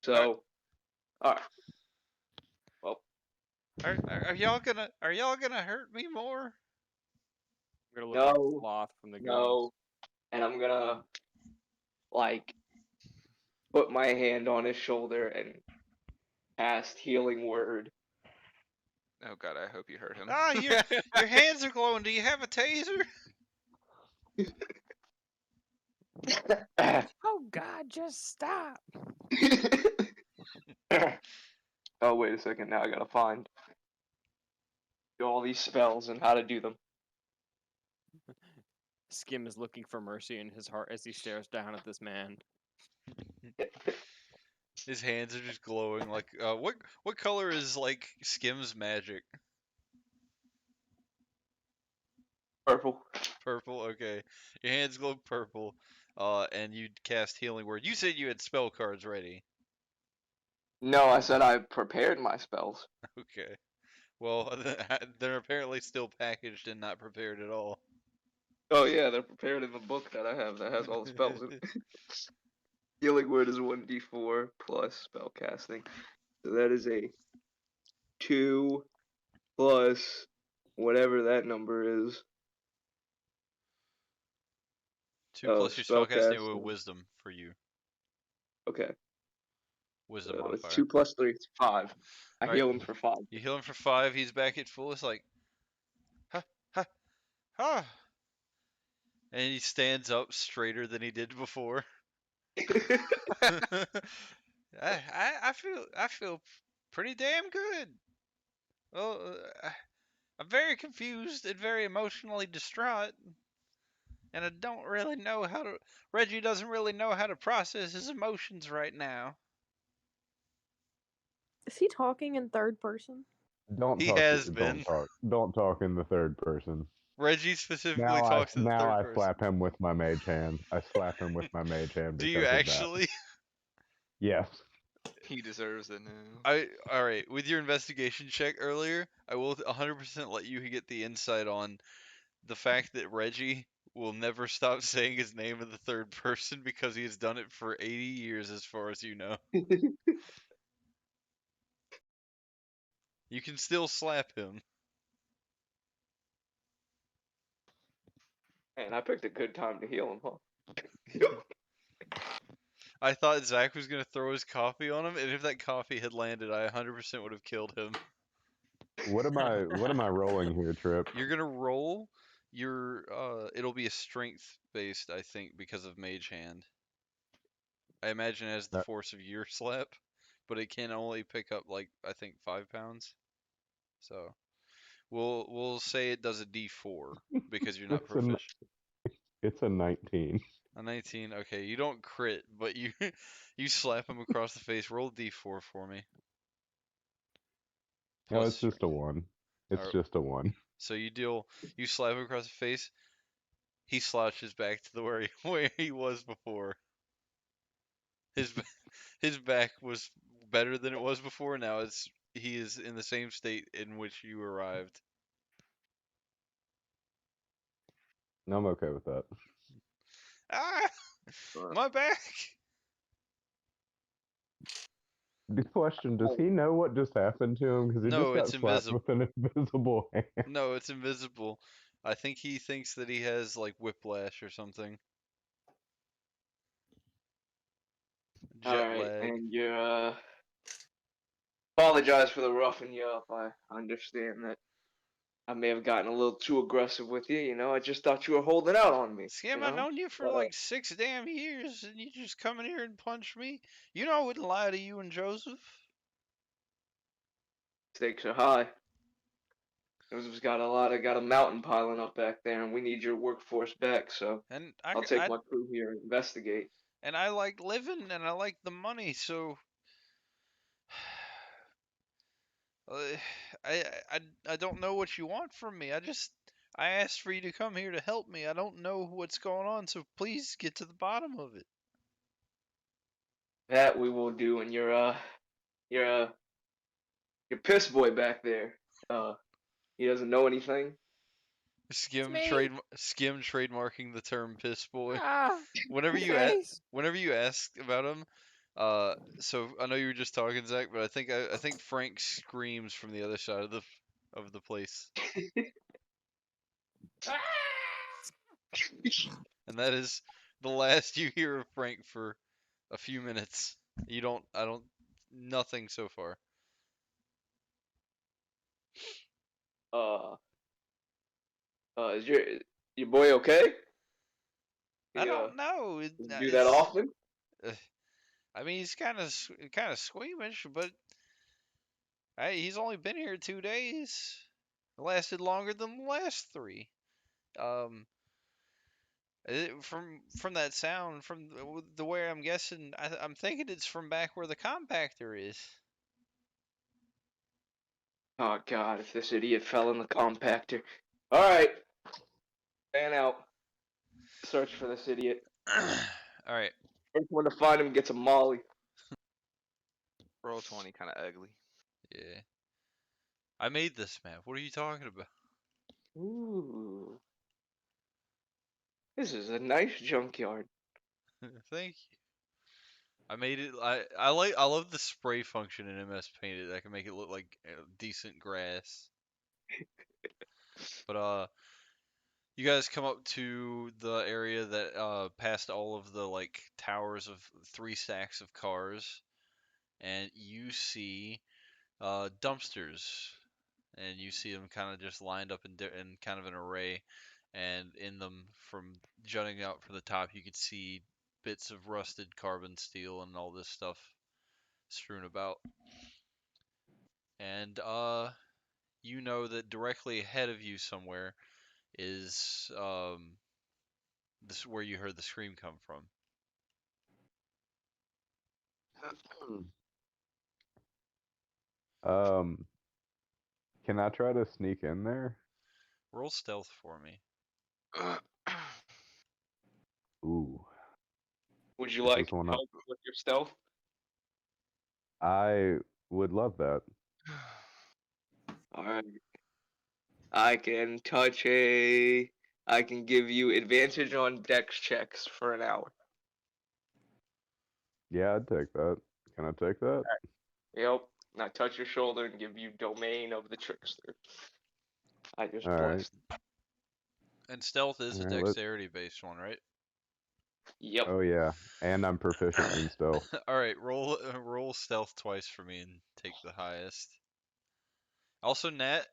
Speaker 3: So, alright.
Speaker 1: Are y'all gonna hurt me more?
Speaker 7: I'm gonna look like a
Speaker 3: No,
Speaker 7: sloth from the
Speaker 3: No, and I'm gonna like put my hand on his shoulder and cast healing word.
Speaker 5: Oh god, I hope you hurt him.
Speaker 1: Ah, your hands are glowing. Do you have a taser?
Speaker 7: Oh God, just stop!
Speaker 3: Oh wait a second, now I gotta find all these spells and how to do them.
Speaker 7: Skim is looking for mercy in his heart as he stares down at this man.
Speaker 1: His hands are just glowing. Like what color is like Skim's magic?
Speaker 3: Purple.
Speaker 1: Purple. Okay, your hands glow purple. And you cast healing word. You said you had spell cards ready.
Speaker 3: No, I said I prepared my spells.
Speaker 1: Okay. Well, they're apparently still packaged and not prepared at all.
Speaker 3: Oh yeah, they're prepared in the book that I have that has all the spells in it. Healing word is 1d4 plus spell casting. So that is a 2 plus whatever that number is.
Speaker 1: 2
Speaker 3: Oh,
Speaker 1: plus your spellcasting with
Speaker 3: spellcasting.
Speaker 1: wisdom for you.
Speaker 3: Okay.
Speaker 1: Wisdom
Speaker 3: So it's
Speaker 1: modifier.
Speaker 3: 2 plus 3, it's 5. I
Speaker 1: Alright.
Speaker 3: heal him for 5.
Speaker 1: You heal him for 5. He's back at full. It's like, ha ha ha. And he stands up straighter than he did before. I feel pretty damn good. Well, I'm very confused and very emotionally distraught, and I don't really know how to. Reggie doesn't really know how to process his emotions right now.
Speaker 6: Is he talking in third person?
Speaker 4: Don't
Speaker 1: He
Speaker 4: talk.
Speaker 1: has been.
Speaker 4: Don't talk in the third person.
Speaker 1: Reggie specifically
Speaker 4: Now
Speaker 1: talks in
Speaker 4: now
Speaker 1: third
Speaker 4: I
Speaker 1: person.
Speaker 4: slap him with my mage hand. I slap him with my mage hand.
Speaker 1: Do
Speaker 4: because
Speaker 1: you
Speaker 4: of that.
Speaker 1: actually?
Speaker 4: Yes.
Speaker 5: He deserves it now.
Speaker 1: All right. With your investigation check earlier, I will 100% let you get the insight on the fact that Reggie will never stop saying his name in the third person because he has done it for 80 years, as far as you know. You can still slap him.
Speaker 3: And I picked a good time to heal him, huh?
Speaker 1: I thought Zach was gonna throw his coffee on him, and if that coffee had landed, I 100% would have killed him.
Speaker 4: What am I rolling here, Trip?
Speaker 1: You're gonna roll it'll be a strength based, I think, because of Mage Hand. I imagine it has the
Speaker 4: That-
Speaker 1: force of your slap, but it can only pick up like I think 5 pounds. So we'll say it does a D4 because you're not
Speaker 4: It's a n-
Speaker 1: proficient.
Speaker 4: it's a 19.
Speaker 1: A 19. Okay, you don't crit, but you you slap him across the face. Roll a D4 for me.
Speaker 4: No,
Speaker 1: Plus
Speaker 4: it's just a 1. It's
Speaker 1: Alright,
Speaker 4: just a 1.
Speaker 1: so you slap him across the face. He slouches back to the where he was before. His his back was better than it was before. Now he is in the same state in which you arrived.
Speaker 4: No, I'm okay with that.
Speaker 1: Ah,
Speaker 3: Uh,
Speaker 1: my back.
Speaker 4: The question: does
Speaker 3: oh,
Speaker 4: he know what just happened to him? Because he just
Speaker 1: No,
Speaker 4: got
Speaker 1: it's
Speaker 4: slapped
Speaker 1: invisible.
Speaker 4: with an invisible hand.
Speaker 1: No, it's invisible. I think he thinks that he has like whiplash or something.
Speaker 3: all
Speaker 1: Jet
Speaker 3: right,
Speaker 1: lag.
Speaker 3: and you're apologize for the roughing you up. I understand that I may have gotten a little too aggressive with you. You know, I just thought you were holding out on me.
Speaker 1: Scam,
Speaker 3: You
Speaker 1: I've
Speaker 3: know,
Speaker 1: known you for
Speaker 3: but
Speaker 1: like 6 damn years, and you just come in here and punch me. You know I wouldn't lie to you and Joseph.
Speaker 3: stakes are high. Joseph's got a mountain piling up back there, and we need your workforce back. So
Speaker 1: And
Speaker 3: I'll take my crew here and investigate.
Speaker 1: I like living and I like the money, so uh, I don't know what you want from me. I asked for you to come here to help me. I don't know what's going on, so please get to the bottom of it.
Speaker 3: That we will do, and your your piss boy back there. He doesn't know anything.
Speaker 7: me.
Speaker 1: Skim trademarking the term piss boy.
Speaker 7: Ah,
Speaker 1: Whenever you
Speaker 7: face.
Speaker 1: whenever you ask about him, so I know you were just talking, Zach, but I think Frank screams from the other side of the place, and that is the last you hear of Frank for a few minutes. I don't, nothing so far.
Speaker 3: Uh, is your boy okay?
Speaker 1: I
Speaker 3: He
Speaker 1: don't know.
Speaker 3: doesn't do that often.
Speaker 1: Uh, I mean, he's kind of squeamish, but he's only been here 2 days. It lasted longer than the last three. Um, from that sound, from the way I'm guessing, I'm thinking it's from back where the compactor is.
Speaker 3: Oh God, if this idiot fell in the compactor. All right, fan out. Search for this idiot.
Speaker 1: All right,
Speaker 3: First one to find him gets a molly.
Speaker 5: Roll 20, kind of ugly.
Speaker 1: yeah. I made this map. What are you talking about?
Speaker 3: Ooh, this is a nice junkyard.
Speaker 1: Thank you. I made it. I love the spray function in MS Painted. I can make it look like decent grass. But you guys come up to the area that past all of the like towers of 3 stacks of cars, and you see dumpsters, and you see them kind of just lined up in kind of an array, and in them, from jutting out from the top, you could see bits of rusted carbon steel and all this stuff strewn about. And you know that directly ahead of you somewhere is this where you heard the scream come from.
Speaker 4: um, can I try to sneak in there?
Speaker 1: Roll stealth for me.
Speaker 4: Ooh,
Speaker 3: Would you
Speaker 4: this
Speaker 3: like
Speaker 4: is one
Speaker 3: help with your stealth?
Speaker 4: I would love that.
Speaker 3: All right. I can touch a. I can give you advantage on dex checks for an hour.
Speaker 4: Yeah, I'd take that. Can I take that?
Speaker 3: Yep. I touch your shoulder and give you domain of the trickster. I just
Speaker 4: All right.
Speaker 3: blessed.
Speaker 1: And stealth is
Speaker 4: All
Speaker 1: a
Speaker 4: right. Let.
Speaker 1: dexterity based one, right?
Speaker 3: Yep.
Speaker 4: Oh yeah, and I'm proficient in stealth.
Speaker 1: All right, roll stealth twice for me and take the highest. Also, Nat,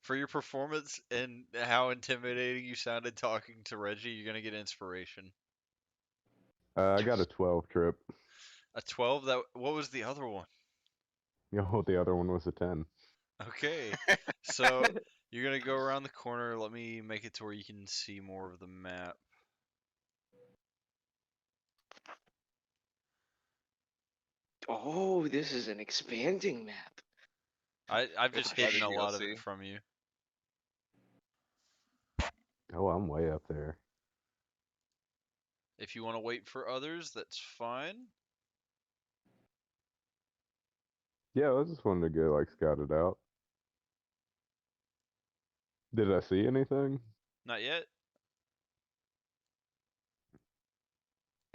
Speaker 1: For your performance and how intimidating you sounded talking to Reggie, you're gonna get inspiration.
Speaker 4: I got a 12 trip.
Speaker 1: A 12. That what was the other one?
Speaker 4: The other one was a 10.
Speaker 1: Okay, so you're gonna go around the corner. Let me make it to where you can see more of the map.
Speaker 3: Oh, this is an expanding map.
Speaker 1: I've just
Speaker 3: Gosh.
Speaker 1: hidden a
Speaker 5: Other
Speaker 1: lot of
Speaker 5: DLC.
Speaker 1: it from you.
Speaker 4: Oh, I'm way up there.
Speaker 1: If you want to wait for others, that's fine.
Speaker 4: Yeah, I just wanted to go like scout it out. Did I see anything?
Speaker 1: Not yet.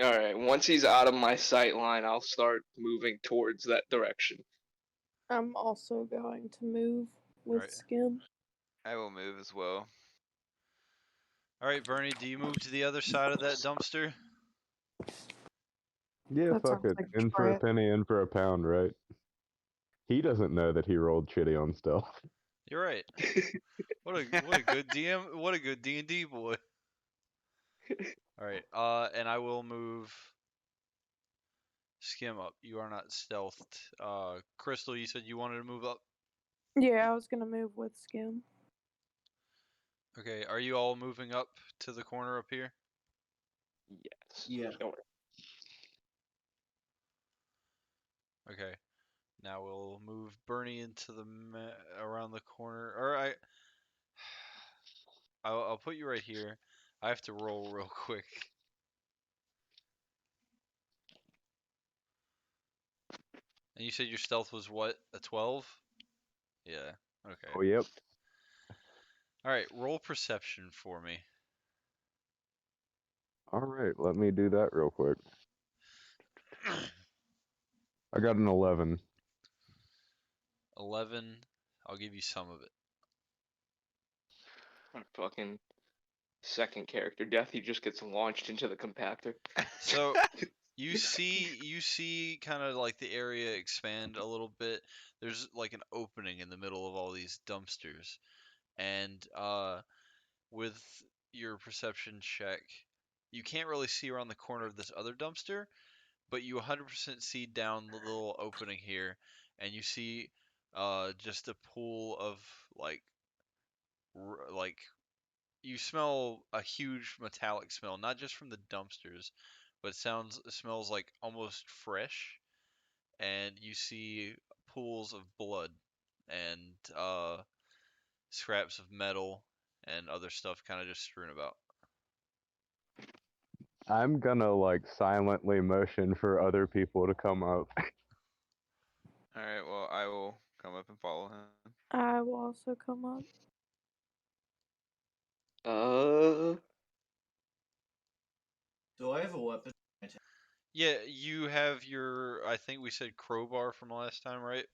Speaker 3: All right, once he's out of my sight line, I'll start moving towards that direction.
Speaker 6: I'm also going to move with
Speaker 1: Alright.
Speaker 6: Skim.
Speaker 5: I will move as well.
Speaker 1: All right, Bernie, do you move to the other side of that dumpster?
Speaker 4: Yeah,
Speaker 6: That
Speaker 4: fuck
Speaker 6: sounds
Speaker 4: it.
Speaker 6: like
Speaker 4: In for a
Speaker 6: trap.
Speaker 4: penny, in for a pound, right? He doesn't know that he rolled shitty on stealth.
Speaker 1: You're right. What a good DM. What a good D&D boy. All right. And I will move Skim up. You are not stealthed. Crystal, you said you wanted to move up.
Speaker 6: Yeah, I was gonna move with Skim.
Speaker 1: Okay. Are you all moving up to the corner up here?
Speaker 3: Yes.
Speaker 2: Yeah.
Speaker 3: All right.
Speaker 1: Okay. Now we'll move Bernie into the around the corner. All right. I'll put you right here. I have to roll real quick. And you said your stealth was what? A 12? Yeah. Okay.
Speaker 4: Oh, yep.
Speaker 1: All right. Roll perception for me.
Speaker 4: All right, let me do that real quick. I got an 11.
Speaker 1: 11. I'll give you some of it.
Speaker 3: Fucking second character death. He just gets launched into the compactor.
Speaker 1: So you see kind of like the area expand a little bit. There's like an opening in the middle of all these dumpsters. And with your perception check, you can't really see around the corner of this other dumpster, but you 100% see down the little opening here, and you see just a pool of like like you smell a huge metallic smell, not just from the dumpsters, but it smells like almost fresh, and you see pools of blood and scraps of metal and other stuff kind of just strewn about.
Speaker 4: I'm gonna like silently motion for other people to come up.
Speaker 5: Alright, well, I will come up and follow him.
Speaker 6: I will also come up.
Speaker 2: Do I have a weapon?
Speaker 1: Yeah, you have your, I think we said crowbar from last time, right?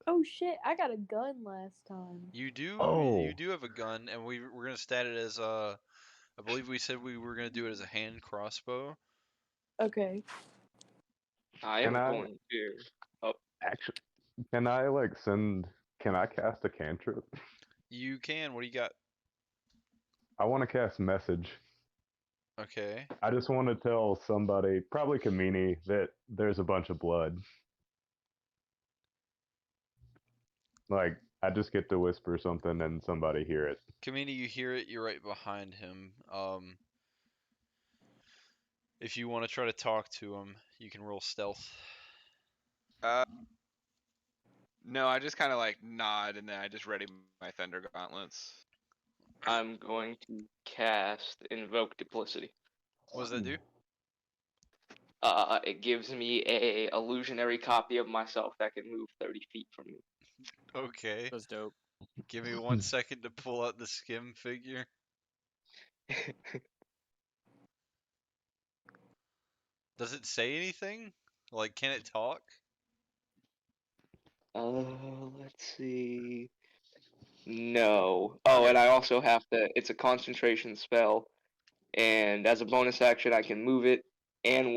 Speaker 6: Oh shit, I got a gun last time.
Speaker 1: You
Speaker 4: Oh,
Speaker 1: do have a gun, and we're gonna stat it as I believe we said we were gonna do it as a hand crossbow.
Speaker 6: Okay.
Speaker 3: I
Speaker 4: can
Speaker 3: am
Speaker 4: I
Speaker 3: going to. Oh,
Speaker 4: actually? Can I like send? Can I cast a cantrip?
Speaker 1: You can. What do you got?
Speaker 4: I want to cast message.
Speaker 1: Okay.
Speaker 4: I just want to tell somebody, probably Kamini, that there's a bunch of blood. Like, I just get to whisper something and somebody hear it.
Speaker 1: Kamini, you hear it. You're right behind him. If you want to try to talk to him, you can roll stealth.
Speaker 5: No, I just kind of like nod and then I just ready my thunder gauntlets.
Speaker 3: I'm going to cast Invoke Duplicity.
Speaker 1: What does that do?
Speaker 3: It gives me a illusionary copy of myself that can move 30 feet from me.
Speaker 1: Okay.
Speaker 7: That's dope.
Speaker 1: Give me 1 second to pull out the skim figure. Does it say anything? Like, can it talk?
Speaker 3: Let's see. No. Oh,
Speaker 1: Okay.
Speaker 3: and I also have to. It's a concentration spell, and as a bonus action, I can move it. And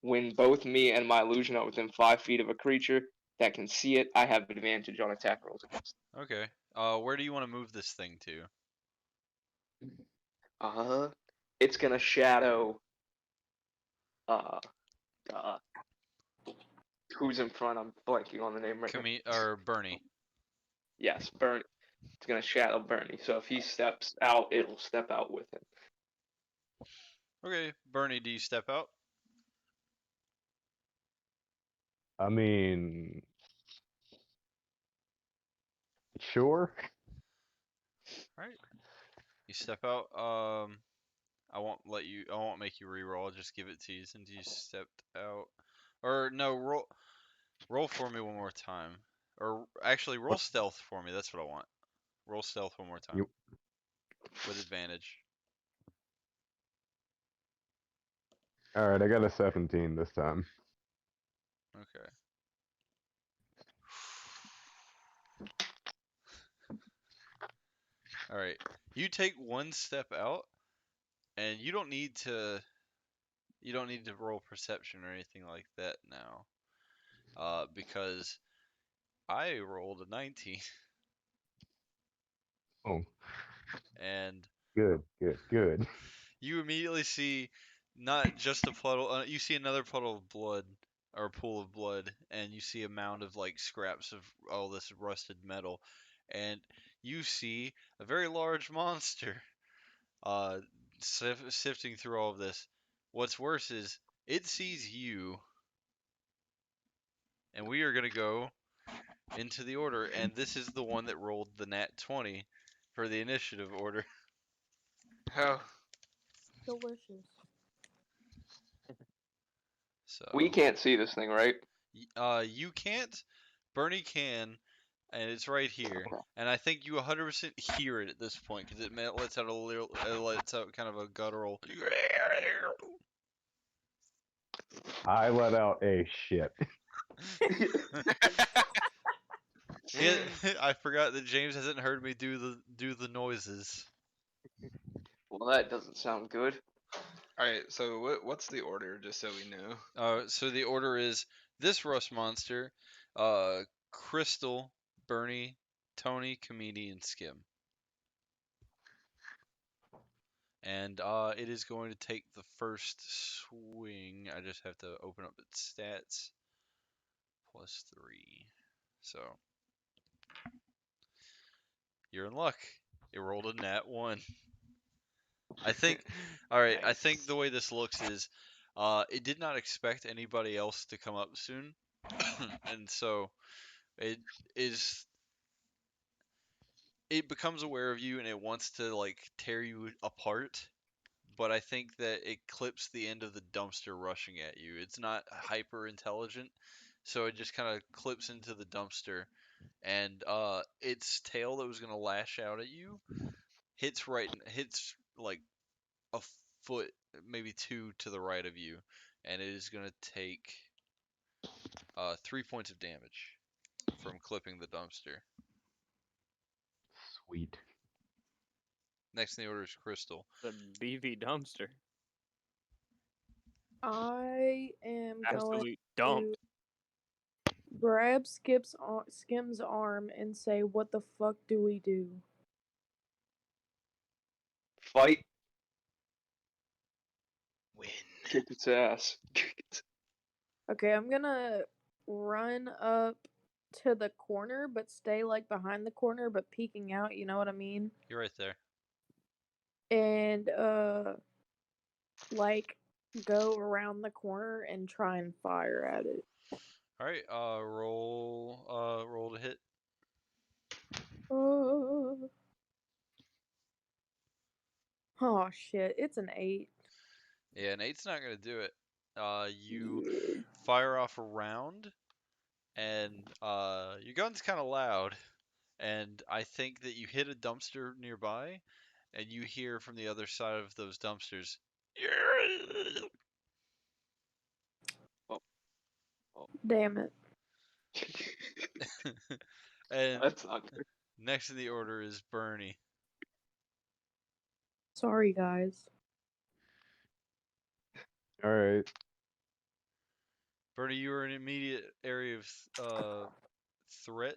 Speaker 3: when both me and my illusion are within 5 feet of a creature, that can see it, I have advantage on attack rolls against.
Speaker 1: Okay. Where do you want to move this thing to?
Speaker 3: It's gonna shadow. Uh, uh, who's in front? I'm blanking on the name right now.
Speaker 1: Or Bernie.
Speaker 3: Yes, Bernie. It's gonna shadow Bernie. So if he steps out, it'll step out with him.
Speaker 1: Okay, Bernie, do you step out?
Speaker 4: I mean, sure.
Speaker 1: All right. You step out. I won't make you re-roll. I'll just give it to you since you stepped out. Or no, roll for me one more time. Or actually, roll
Speaker 4: What?
Speaker 1: stealth for me. That's what I want. Roll stealth one more time
Speaker 4: You,
Speaker 1: with advantage.
Speaker 4: all right, I got a 17 this time.
Speaker 1: Okay. All right. You take one step out, and you don't need to. You don't need to roll perception or anything like that now, because I rolled a 19,
Speaker 4: Oh,
Speaker 1: and
Speaker 4: good, good, good.
Speaker 1: you immediately see not just a puddle. You see another puddle of blood or pool of blood, and you see a mound of like scraps of all this rusted metal, and you see a very large monster uh, sifting through all of this. What's worse is it sees you, and we are gonna go into the order, and this is the one that rolled the nat 20 for the initiative order.
Speaker 5: Oh,
Speaker 6: Delicious.
Speaker 3: We
Speaker 1: So,
Speaker 3: can't see this thing, right?
Speaker 1: you can't. Bernie can, and it's right here.
Speaker 3: Okay.
Speaker 1: And I think you 100% hear it at this point because lets out a little, it lets out kind of a guttural.
Speaker 4: I let out a shit.
Speaker 1: I forgot that James hasn't heard me do the noises.
Speaker 3: Well, that doesn't sound good.
Speaker 5: all right. So what's the order, just so we know?
Speaker 1: So the order is this rust monster, Crystal, Bernie, Tony, Comedy, and Skim. And it is going to take the first swing. I just have to open up its stats. +3. So you're in luck. It rolled a nat 1. I think. All right. I think
Speaker 5: Nice.
Speaker 1: the way this looks is, it did not expect anybody else to come up soon, and so it is. It becomes aware of you and it wants to like tear you apart, but I think that it clips the end of the dumpster rushing at you. It's not hyper intelligent, so it just kind of clips into the dumpster, and its tail that was gonna lash out at you hits like a foot, maybe 2 to the right of you, and it is gonna take 3 points of damage from clipping the dumpster.
Speaker 4: Sweet.
Speaker 1: Next in the order is Crystal.
Speaker 7: The beefy dumpster.
Speaker 6: I am going
Speaker 7: Absolute dump.
Speaker 6: to grab Skim's arm and say, "What the fuck do we do?"
Speaker 3: Fight.
Speaker 5: Win.
Speaker 3: Kick its ass.
Speaker 6: Okay, I'm gonna run up to the corner, but stay like behind the corner, but peeking out. You know what I mean?
Speaker 1: You're right there.
Speaker 6: And like go around the corner and try and fire at it.
Speaker 1: All right, roll to hit.
Speaker 6: Oh shit! It's an 8.
Speaker 1: Yeah, an 8's not gonna do it. You
Speaker 6: Yeah.
Speaker 1: fire off a round, and your gun's kind of loud, and I think that you hit a dumpster nearby, and you hear from the other side of those dumpsters.
Speaker 6: Damn it!
Speaker 1: And
Speaker 3: That's not good.
Speaker 1: next in the order is Bernie.
Speaker 6: Sorry, guys.
Speaker 4: All right.
Speaker 1: Bernie, you are an immediate area of threat,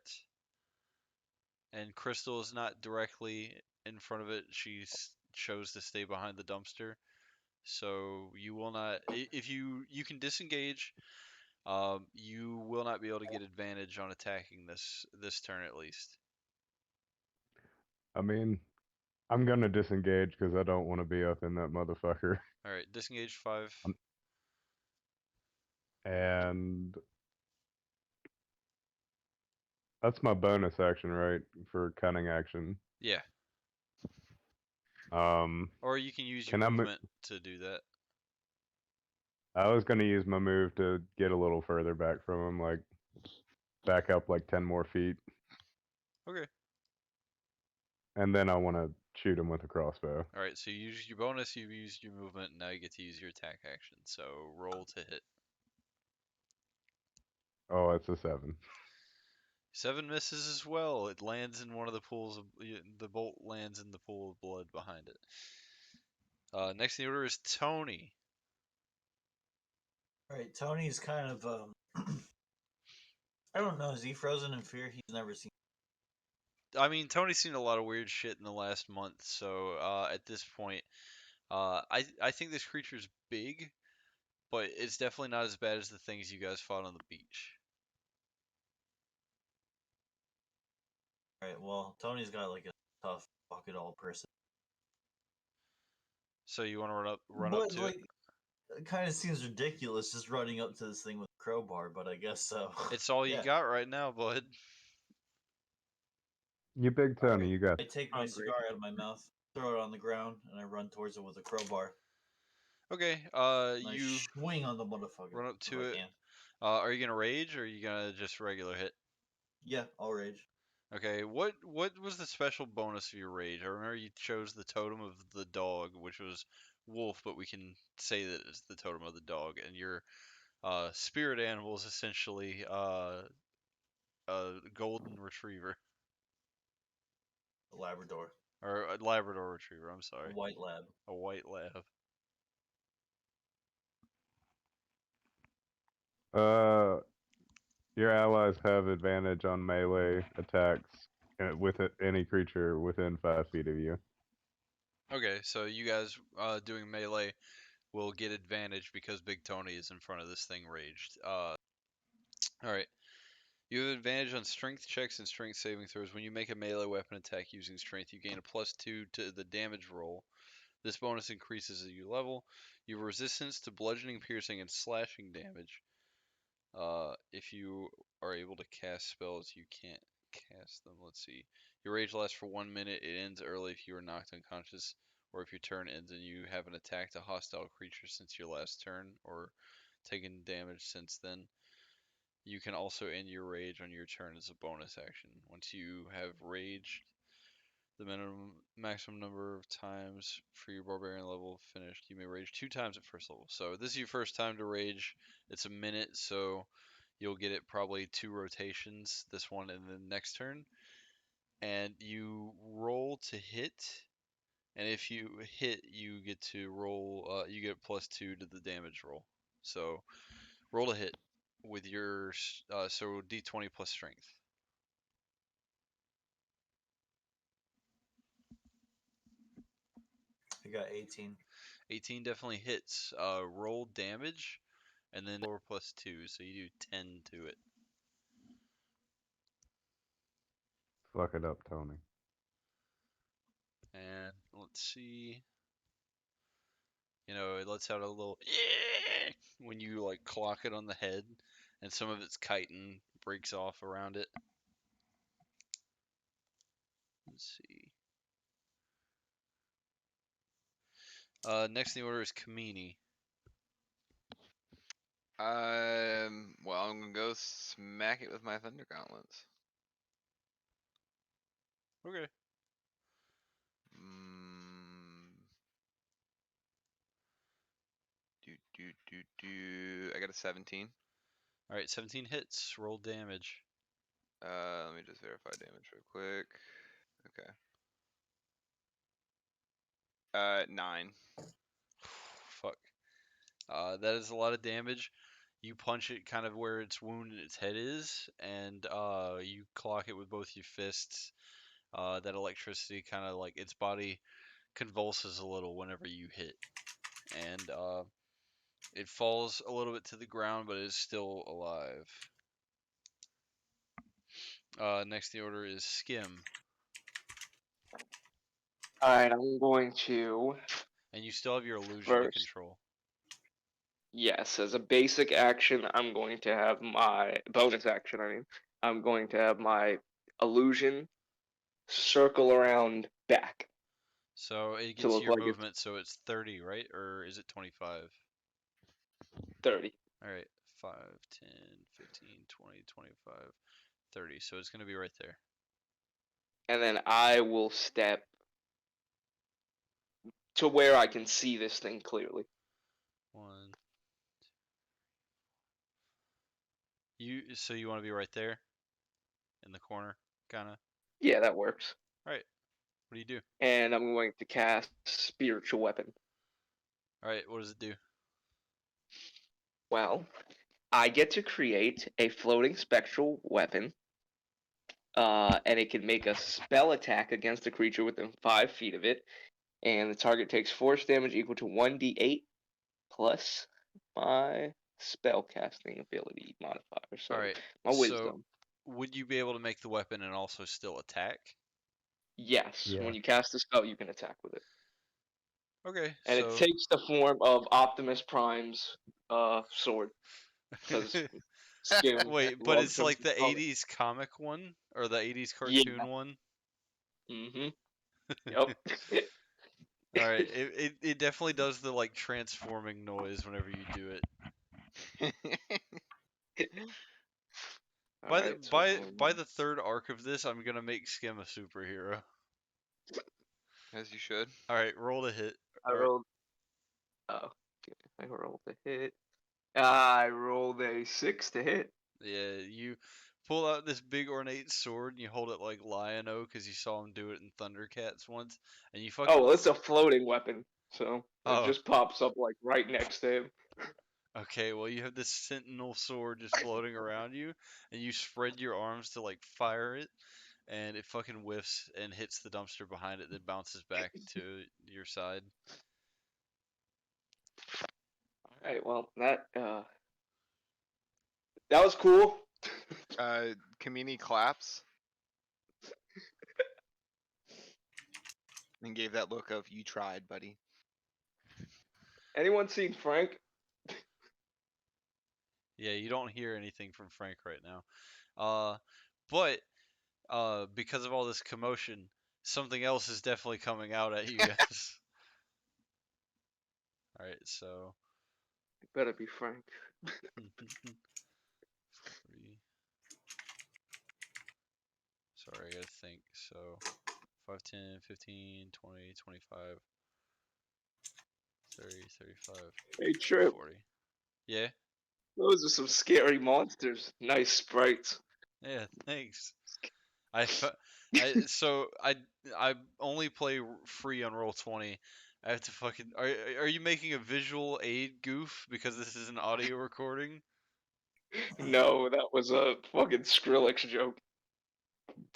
Speaker 1: and Crystal is not directly in front of it. She chose to stay behind the dumpster. So you will not. If you can disengage, you will not be able to get advantage on attacking this turn at least.
Speaker 4: I mean, I'm gonna disengage because I don't want to be up in that motherfucker.
Speaker 1: All right, disengage 5.
Speaker 4: And that's my bonus action, right? For cunning action.
Speaker 1: Yeah,
Speaker 4: Um,
Speaker 1: or you can use your
Speaker 4: can I?
Speaker 1: movement to do that.
Speaker 4: I was gonna use my move to get a little further back from him, like back up like 10 more feet,
Speaker 1: Okay.
Speaker 4: and then I want to shoot him with a crossbow.
Speaker 1: All right, so you use your bonus, you used your movement, and now you get to use your attack action. So roll to hit.
Speaker 4: Oh, it's a 7.
Speaker 1: 7 misses as well. It lands in one of the pools of the bolt lands in the pool of blood behind it. Next in the order is Tony.
Speaker 2: Alright, Tony's kind of I don't know, is he frozen in fear? He's never seen.
Speaker 1: I mean, Tony's seen a lot of weird shit in the last month, so at this point, I think this creature's big, but it's definitely not as bad as the things you guys fought on the beach.
Speaker 2: Alright, well, Tony's got like a tough fuck it all person.
Speaker 1: So you want to run
Speaker 2: But
Speaker 1: up to
Speaker 2: like
Speaker 1: it?
Speaker 2: it kind of seems ridiculous just running up to this thing with a crowbar, but I guess so.
Speaker 1: It's all you
Speaker 2: Yeah.
Speaker 1: got right now, bud.
Speaker 4: You big Tony,
Speaker 2: Alright,
Speaker 4: you got.
Speaker 2: I take my
Speaker 7: Hungry.
Speaker 2: cigar out of my mouth, throw it on the ground, and I run towards it with a crowbar.
Speaker 1: Okay.
Speaker 2: And I
Speaker 1: You
Speaker 2: swing on the motherfucker.
Speaker 1: run up
Speaker 2: if
Speaker 1: to
Speaker 2: I
Speaker 1: it.
Speaker 2: can.
Speaker 1: Are you gonna rage or are you gonna just regular hit?
Speaker 2: Yeah, I'll rage.
Speaker 1: Okay, what was the special bonus of your rage? I remember you chose the totem of the dog, which was wolf, but we can say that it's the totem of the dog, and your spirit animal is essentially a golden retriever
Speaker 2: A Labrador.
Speaker 1: or a Labrador retriever. I'm
Speaker 2: A
Speaker 1: sorry,
Speaker 2: white lab.
Speaker 1: a white lab.
Speaker 4: Uh, your allies have advantage on melee attacks with any creature within 5 feet of you.
Speaker 1: Okay, so you guys doing melee will get advantage because Big Tony is in front of this thing raged. All right. You have advantage on strength checks and strength saving throws. When you make a melee weapon attack using strength, you gain a +2 to the damage roll. This bonus increases as you level. You have resistance to bludgeoning, piercing, and slashing damage. If you are able to cast spells, you can't cast them. Let's see. Your rage lasts for 1 minute. It ends early if you are knocked unconscious, or if your turn ends and you haven't attacked a hostile creature since your last turn, or taken damage since then. You can also end your rage on your turn as a bonus action. Once you have raged the maximum number of times for your barbarian level finished, you may rage 2 times at first level. So this is your first time to rage. It's a minute, so you'll get it probably 2 rotations, this one and the next turn. And you roll to hit, and if you hit, you get to roll. You get +2 to the damage roll. So roll to hit with your so d20 plus strength.
Speaker 2: I got 18.
Speaker 1: 18 definitely hits. Roll damage, and then 4 plus 2, so you do 10 to it.
Speaker 4: Fuck it up, Tony.
Speaker 1: And let's see. You know, it lets out a little yeah when you like clock it on the head, and some of its chitin breaks off around it. Let's see. Next in the order is Kamini.
Speaker 5: Well, I'm gonna go smack it with my thunder gauntlets.
Speaker 1: Okay.
Speaker 5: I got a 17.
Speaker 1: All right, 17 hits. Roll damage.
Speaker 5: Let me just verify damage real quick. Okay. 9.
Speaker 1: Fuck. That is a lot of damage. You punch it kind of where its wound in its head is, and you clock it with both your fists. That electricity kind of like its body convulses a little whenever you hit, and it falls a little bit to the ground, but is still alive. Next in the order is Skim,
Speaker 3: Alright, I'm going to
Speaker 1: and you still have your illusion to
Speaker 3: first.
Speaker 1: control.
Speaker 3: Yes, as a basic action, I'm going to have my bonus action. I mean, I'm going to have my illusion circle around back
Speaker 1: So it
Speaker 3: to
Speaker 1: gets
Speaker 3: look
Speaker 1: your
Speaker 3: like it's
Speaker 1: movement, so it's 30, right? Or is it 25?
Speaker 3: 30.
Speaker 1: All right, 5, 10, 15, 20, 25, 30. So it's going to be right there.
Speaker 3: And then I will step to where I can see this thing clearly.
Speaker 1: 1. So you want to be right there in the corner, kind of.
Speaker 3: Yeah, that works.
Speaker 1: All right. What do you do?
Speaker 3: And I'm going to cast Spiritual Weapon.
Speaker 1: All right. What does it do?
Speaker 3: Well, I get to create a floating spectral weapon, and it can make a spell attack against a creature within 5 feet of it, and the target takes force damage equal to 1d8 plus my spell casting ability modifier, so
Speaker 1: All right.
Speaker 3: my
Speaker 1: So
Speaker 3: wisdom.
Speaker 1: would you be able to make the weapon and also still attack?
Speaker 3: Yes,
Speaker 4: Yeah.
Speaker 3: when you cast a spell, you can attack with it.
Speaker 1: Okay.
Speaker 3: And it
Speaker 1: So
Speaker 3: takes the form of Optimus Prime's sword, because Skim
Speaker 1: wait, but
Speaker 3: loves
Speaker 1: it's
Speaker 3: him
Speaker 1: like
Speaker 3: some
Speaker 1: the
Speaker 3: comic.
Speaker 1: 80s comic one or the 80s
Speaker 3: Yeah.
Speaker 1: cartoon one?
Speaker 3: Mm-hmm. Yep.
Speaker 1: All right. It definitely does the like transforming noise whenever you do it. By the
Speaker 3: Alright, so
Speaker 1: by the third arc of this, I'm gonna make Skim a superhero.
Speaker 5: As you should.
Speaker 1: All right, roll to hit.
Speaker 3: I
Speaker 1: Or-
Speaker 3: rolled. Oh, I rolled a hit. I rolled a 6 to hit.
Speaker 1: Yeah, you pull out this big ornate sword and you hold it like Lion-O because you saw him do it in Thundercats once, and you fucking.
Speaker 3: Oh, well, it's a floating weapon, so it
Speaker 1: Oh,
Speaker 3: just pops up like right next to him.
Speaker 1: okay. Well, you have this sentinel sword just floating around you, and you spread your arms to like fire it, and it fucking whiffs and hits the dumpster behind it, then bounces back to your side.
Speaker 3: Alright, well, that was cool.
Speaker 5: Kamini claps and gave that look of "you tried, buddy."
Speaker 3: Anyone seen Frank?
Speaker 1: Yeah, you don't hear anything from Frank right now. But because of all this commotion, something else is definitely coming out at you guys. All right, so
Speaker 3: It better be Frank.
Speaker 1: 3. Sorry, I gotta think. So 5, 10, 15, 20, 25, 30, 35,
Speaker 3: Hey, Trip,
Speaker 1: 40. Yeah,
Speaker 3: those are some scary monsters. Nice sprites.
Speaker 1: yeah, thanks. I only play free on Roll20. I have to fucking. Are you making a visual aid goof because this is an audio recording?
Speaker 3: No, that was a fucking Skrillex joke.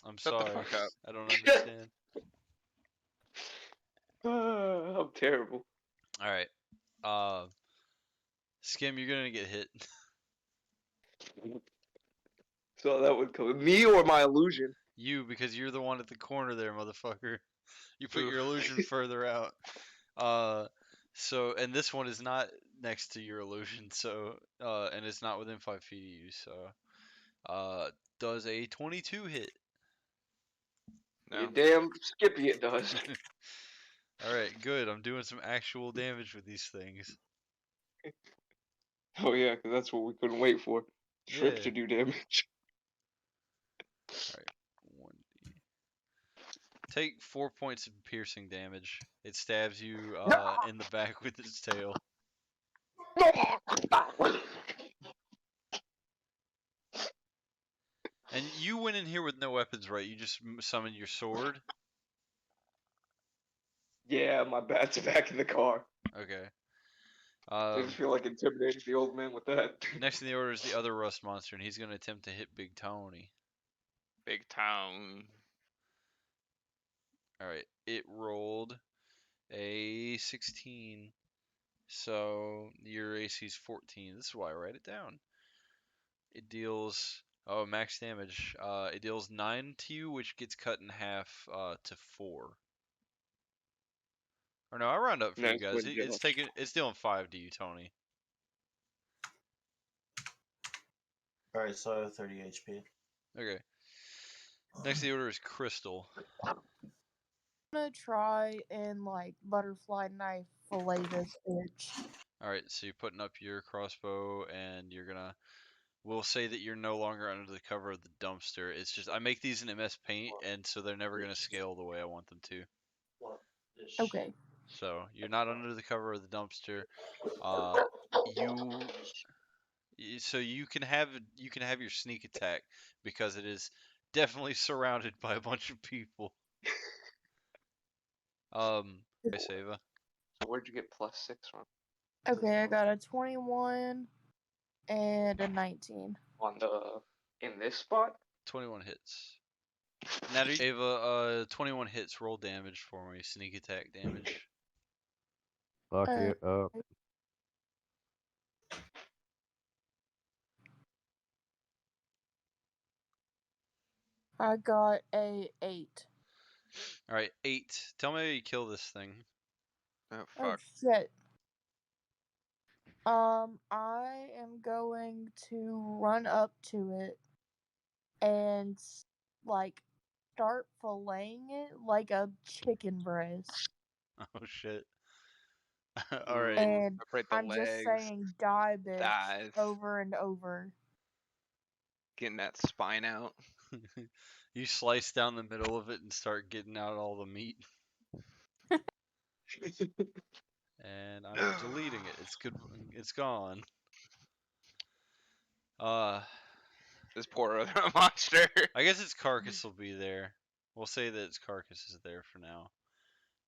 Speaker 1: I'm
Speaker 5: Shut the
Speaker 1: sorry.
Speaker 5: fuck up.
Speaker 1: I don't understand.
Speaker 3: I'm terrible.
Speaker 1: All right. Skim, you're gonna get hit.
Speaker 3: So that would come me or my illusion.
Speaker 1: You, because you're the one at the corner there, motherfucker. You put your
Speaker 5: Oof.
Speaker 1: illusion further out. And this one is not next to your illusion, so and it's not within 5 feet of you, so does a 22 hit?
Speaker 3: You
Speaker 5: No.
Speaker 3: damn Skippy it does.
Speaker 1: All right, good. I'm doing some actual damage with these things.
Speaker 3: Oh yeah, 'cause that's what we couldn't wait for. Trip
Speaker 1: Yeah.
Speaker 3: to do damage.
Speaker 1: All right, 1d. Take 4 points of piercing damage. It stabs you in the back with its tail. And you went in here with no weapons, right? You just summoned your sword.
Speaker 3: Yeah, my bats are back in the car.
Speaker 1: Okay.
Speaker 3: I
Speaker 1: Um,
Speaker 3: just feel like intimidating the old man with that.
Speaker 1: next in the order is the other rust monster, and he's gonna attempt to hit Big Tony.
Speaker 5: Big town.
Speaker 1: All right, it rolled a 16, so your AC's 14. This is why I write it down. It deals max damage. It deals 9 to you, which gets cut in half to 4. Or no, I round up for you
Speaker 3: Nice
Speaker 1: guys.
Speaker 3: one, Josh.
Speaker 1: It's dealing 5 to you, Tony.
Speaker 2: Alright, so I have 30 HP.
Speaker 1: Okay. Next in the order is Crystal.
Speaker 6: I'm gonna try and like butterfly knife fillet this bitch.
Speaker 1: All right, so you're putting up your crossbow, and you're gonna. We'll say that you're no longer under the cover of the dumpster. It's just I make these in MS Paint, and so they're never gonna scale the way I want them to.
Speaker 6: Okay.
Speaker 1: So you're not under the cover of the dumpster. Uh, you so you can have your sneak attack because it is definitely surrounded by a bunch of people. Okay, Seva.
Speaker 3: So where'd you get +6 from?
Speaker 6: Okay, I got a 21 and a 19.
Speaker 3: On the in this spot?
Speaker 1: 21 hits. Now, Ava, 21 hits. Roll damage for me. Sneak attack damage.
Speaker 4: Fuck
Speaker 6: Uh,
Speaker 4: it up.
Speaker 6: I got a 8.
Speaker 1: All right, 8. Tell me how you kill this thing.
Speaker 5: Oh
Speaker 6: Oh
Speaker 5: fuck.
Speaker 6: shit. I am going to run up to it and like start filleting it like a chicken breast.
Speaker 1: Oh shit. All right.
Speaker 6: And
Speaker 5: Separate the
Speaker 6: I'm just
Speaker 5: legs.
Speaker 6: saying die bitch
Speaker 5: Thighs.
Speaker 6: over and over.
Speaker 5: Getting that spine out.
Speaker 1: You slice down the middle of it and start getting out all the meat. And I'm deleting it. It's good. It's gone.
Speaker 5: This poor other monster.
Speaker 1: I guess its carcass will be there. We'll say that its carcass is there for now.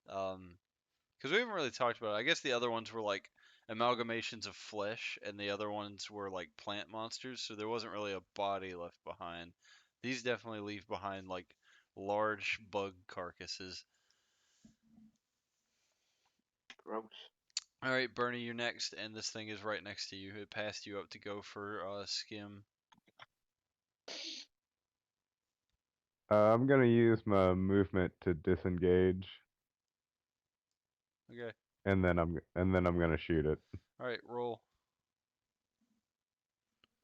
Speaker 1: Because we haven't really talked about it. I guess the other ones were like amalgamations of flesh, and the other ones were like plant monsters, so there wasn't really a body left behind. These definitely leave behind like large bug carcasses.
Speaker 3: Gross.
Speaker 1: All right, Bernie, you're next, and this thing is right next to you. It passed you up to go for skim.
Speaker 4: I'm gonna use my movement to disengage,
Speaker 1: Okay.
Speaker 4: and then I'm gonna shoot it.
Speaker 1: All right, roll.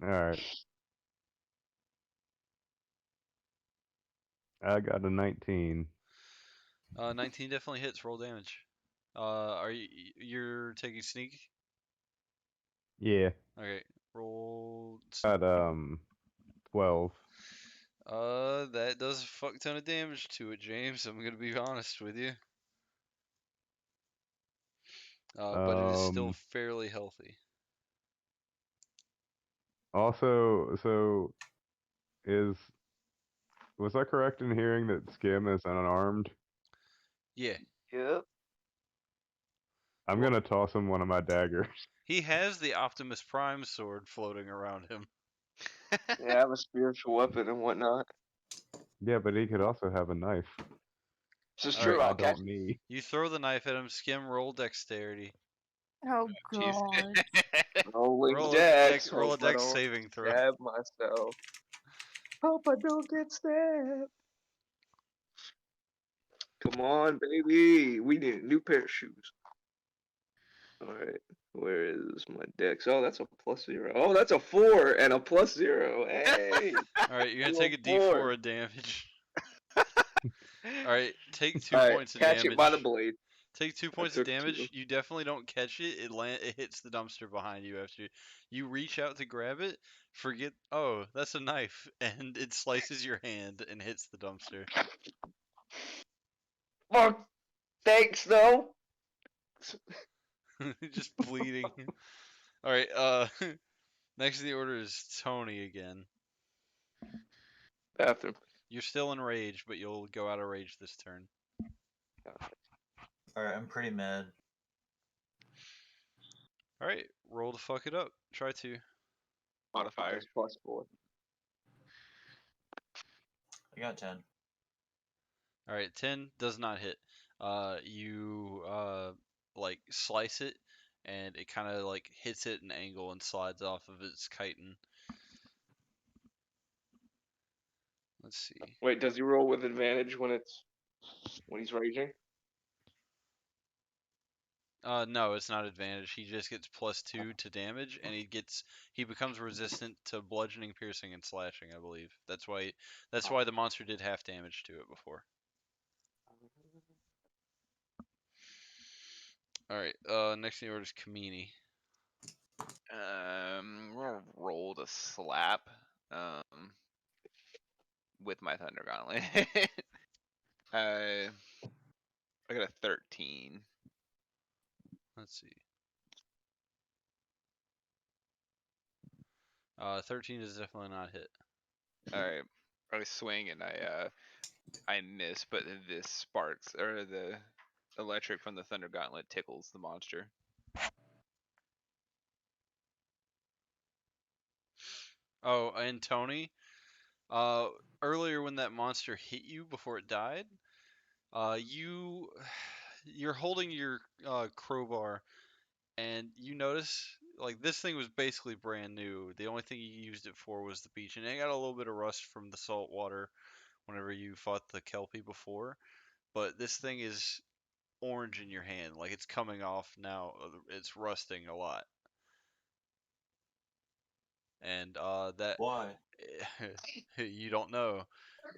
Speaker 4: All right. I got a 19.
Speaker 1: 19 definitely hits. Roll damage. You're taking sneak?
Speaker 4: Yeah.
Speaker 1: Okay, roll.
Speaker 4: Got 12.
Speaker 1: That does a fuck ton of damage to it, James. I'm gonna be honest with you. But it is still fairly healthy.
Speaker 4: Also, so was I correct in hearing that Skim is unarmed?
Speaker 1: Yeah,
Speaker 3: Yep.
Speaker 4: I'm gonna toss him one of my daggers.
Speaker 1: he has the Optimus Prime sword floating around him.
Speaker 3: Yeah, I have a spiritual weapon and whatnot.
Speaker 4: Yeah, but he could also have a knife.
Speaker 3: This is
Speaker 1: All
Speaker 3: true.
Speaker 1: right,
Speaker 3: I'll
Speaker 4: I
Speaker 3: catch
Speaker 4: don't need.
Speaker 1: You throw the knife at him. Skim, roll dexterity.
Speaker 6: Oh
Speaker 5: Jeez.
Speaker 6: god.
Speaker 3: rolling
Speaker 1: Roll
Speaker 3: dex.
Speaker 1: roll a
Speaker 3: Hope I
Speaker 1: dex
Speaker 3: don't
Speaker 1: saving throw.
Speaker 3: stab myself. Hope I don't get stabbed. Come on, baby. We need a new pair of shoes. Alright. Where is my dex? Oh, that's a +0. Oh, that's a 4 and a +0. Hey.
Speaker 1: All right, you're gonna
Speaker 3: Roll
Speaker 1: take a
Speaker 3: 4.
Speaker 1: D4 of damage. All right, take 2
Speaker 3: Alright,
Speaker 1: points of
Speaker 3: catch
Speaker 1: damage.
Speaker 3: it by the blade.
Speaker 1: Take 2
Speaker 3: I
Speaker 1: points of
Speaker 3: took 2.
Speaker 1: damage. You definitely don't catch it. It hits the dumpster behind you after you reach out to grab it. Forget. Oh, that's a knife, and it slices your hand and hits the dumpster.
Speaker 3: Fuck. Thanks, though.
Speaker 1: Just bleeding. All right. Next in the order is Tony again.
Speaker 3: Bathroom.
Speaker 1: You're still in rage, but you'll go out of rage this turn.
Speaker 2: Alright, I'm pretty mad.
Speaker 1: All right, roll to fuck it up. Try to.
Speaker 5: Modifier.
Speaker 3: +4.
Speaker 2: I got 10.
Speaker 1: All right, 10 does not hit. You like slice it, and it kind of like hits it an angle and slides off of its chitin. Let's see.
Speaker 3: Wait, does he roll with advantage when he's raging?
Speaker 1: No, it's not advantage. He just gets +2 to damage, and he becomes resistant to bludgeoning, piercing, and slashing. I believe that's why the monster did half damage to it before. All right. Next in the order is Kamini.
Speaker 5: We'll roll to slap. With my Thunder Gauntlet. I got a 13.
Speaker 1: Let's see. 13 is definitely not hit.
Speaker 5: Alright. I swing and I miss, but this sparks or the electric from the Thunder Gauntlet tickles the monster.
Speaker 1: Oh, and Tony, earlier when that monster hit you before it died, you're holding your crowbar, and you notice like this thing was basically brand new. The only thing you used it for was the beach, and it got a little bit of rust from the salt water whenever you fought the Kelpie before. But this thing is orange in your hand, like it's coming off now. It's rusting a lot, and that
Speaker 2: Why?
Speaker 1: you don't know.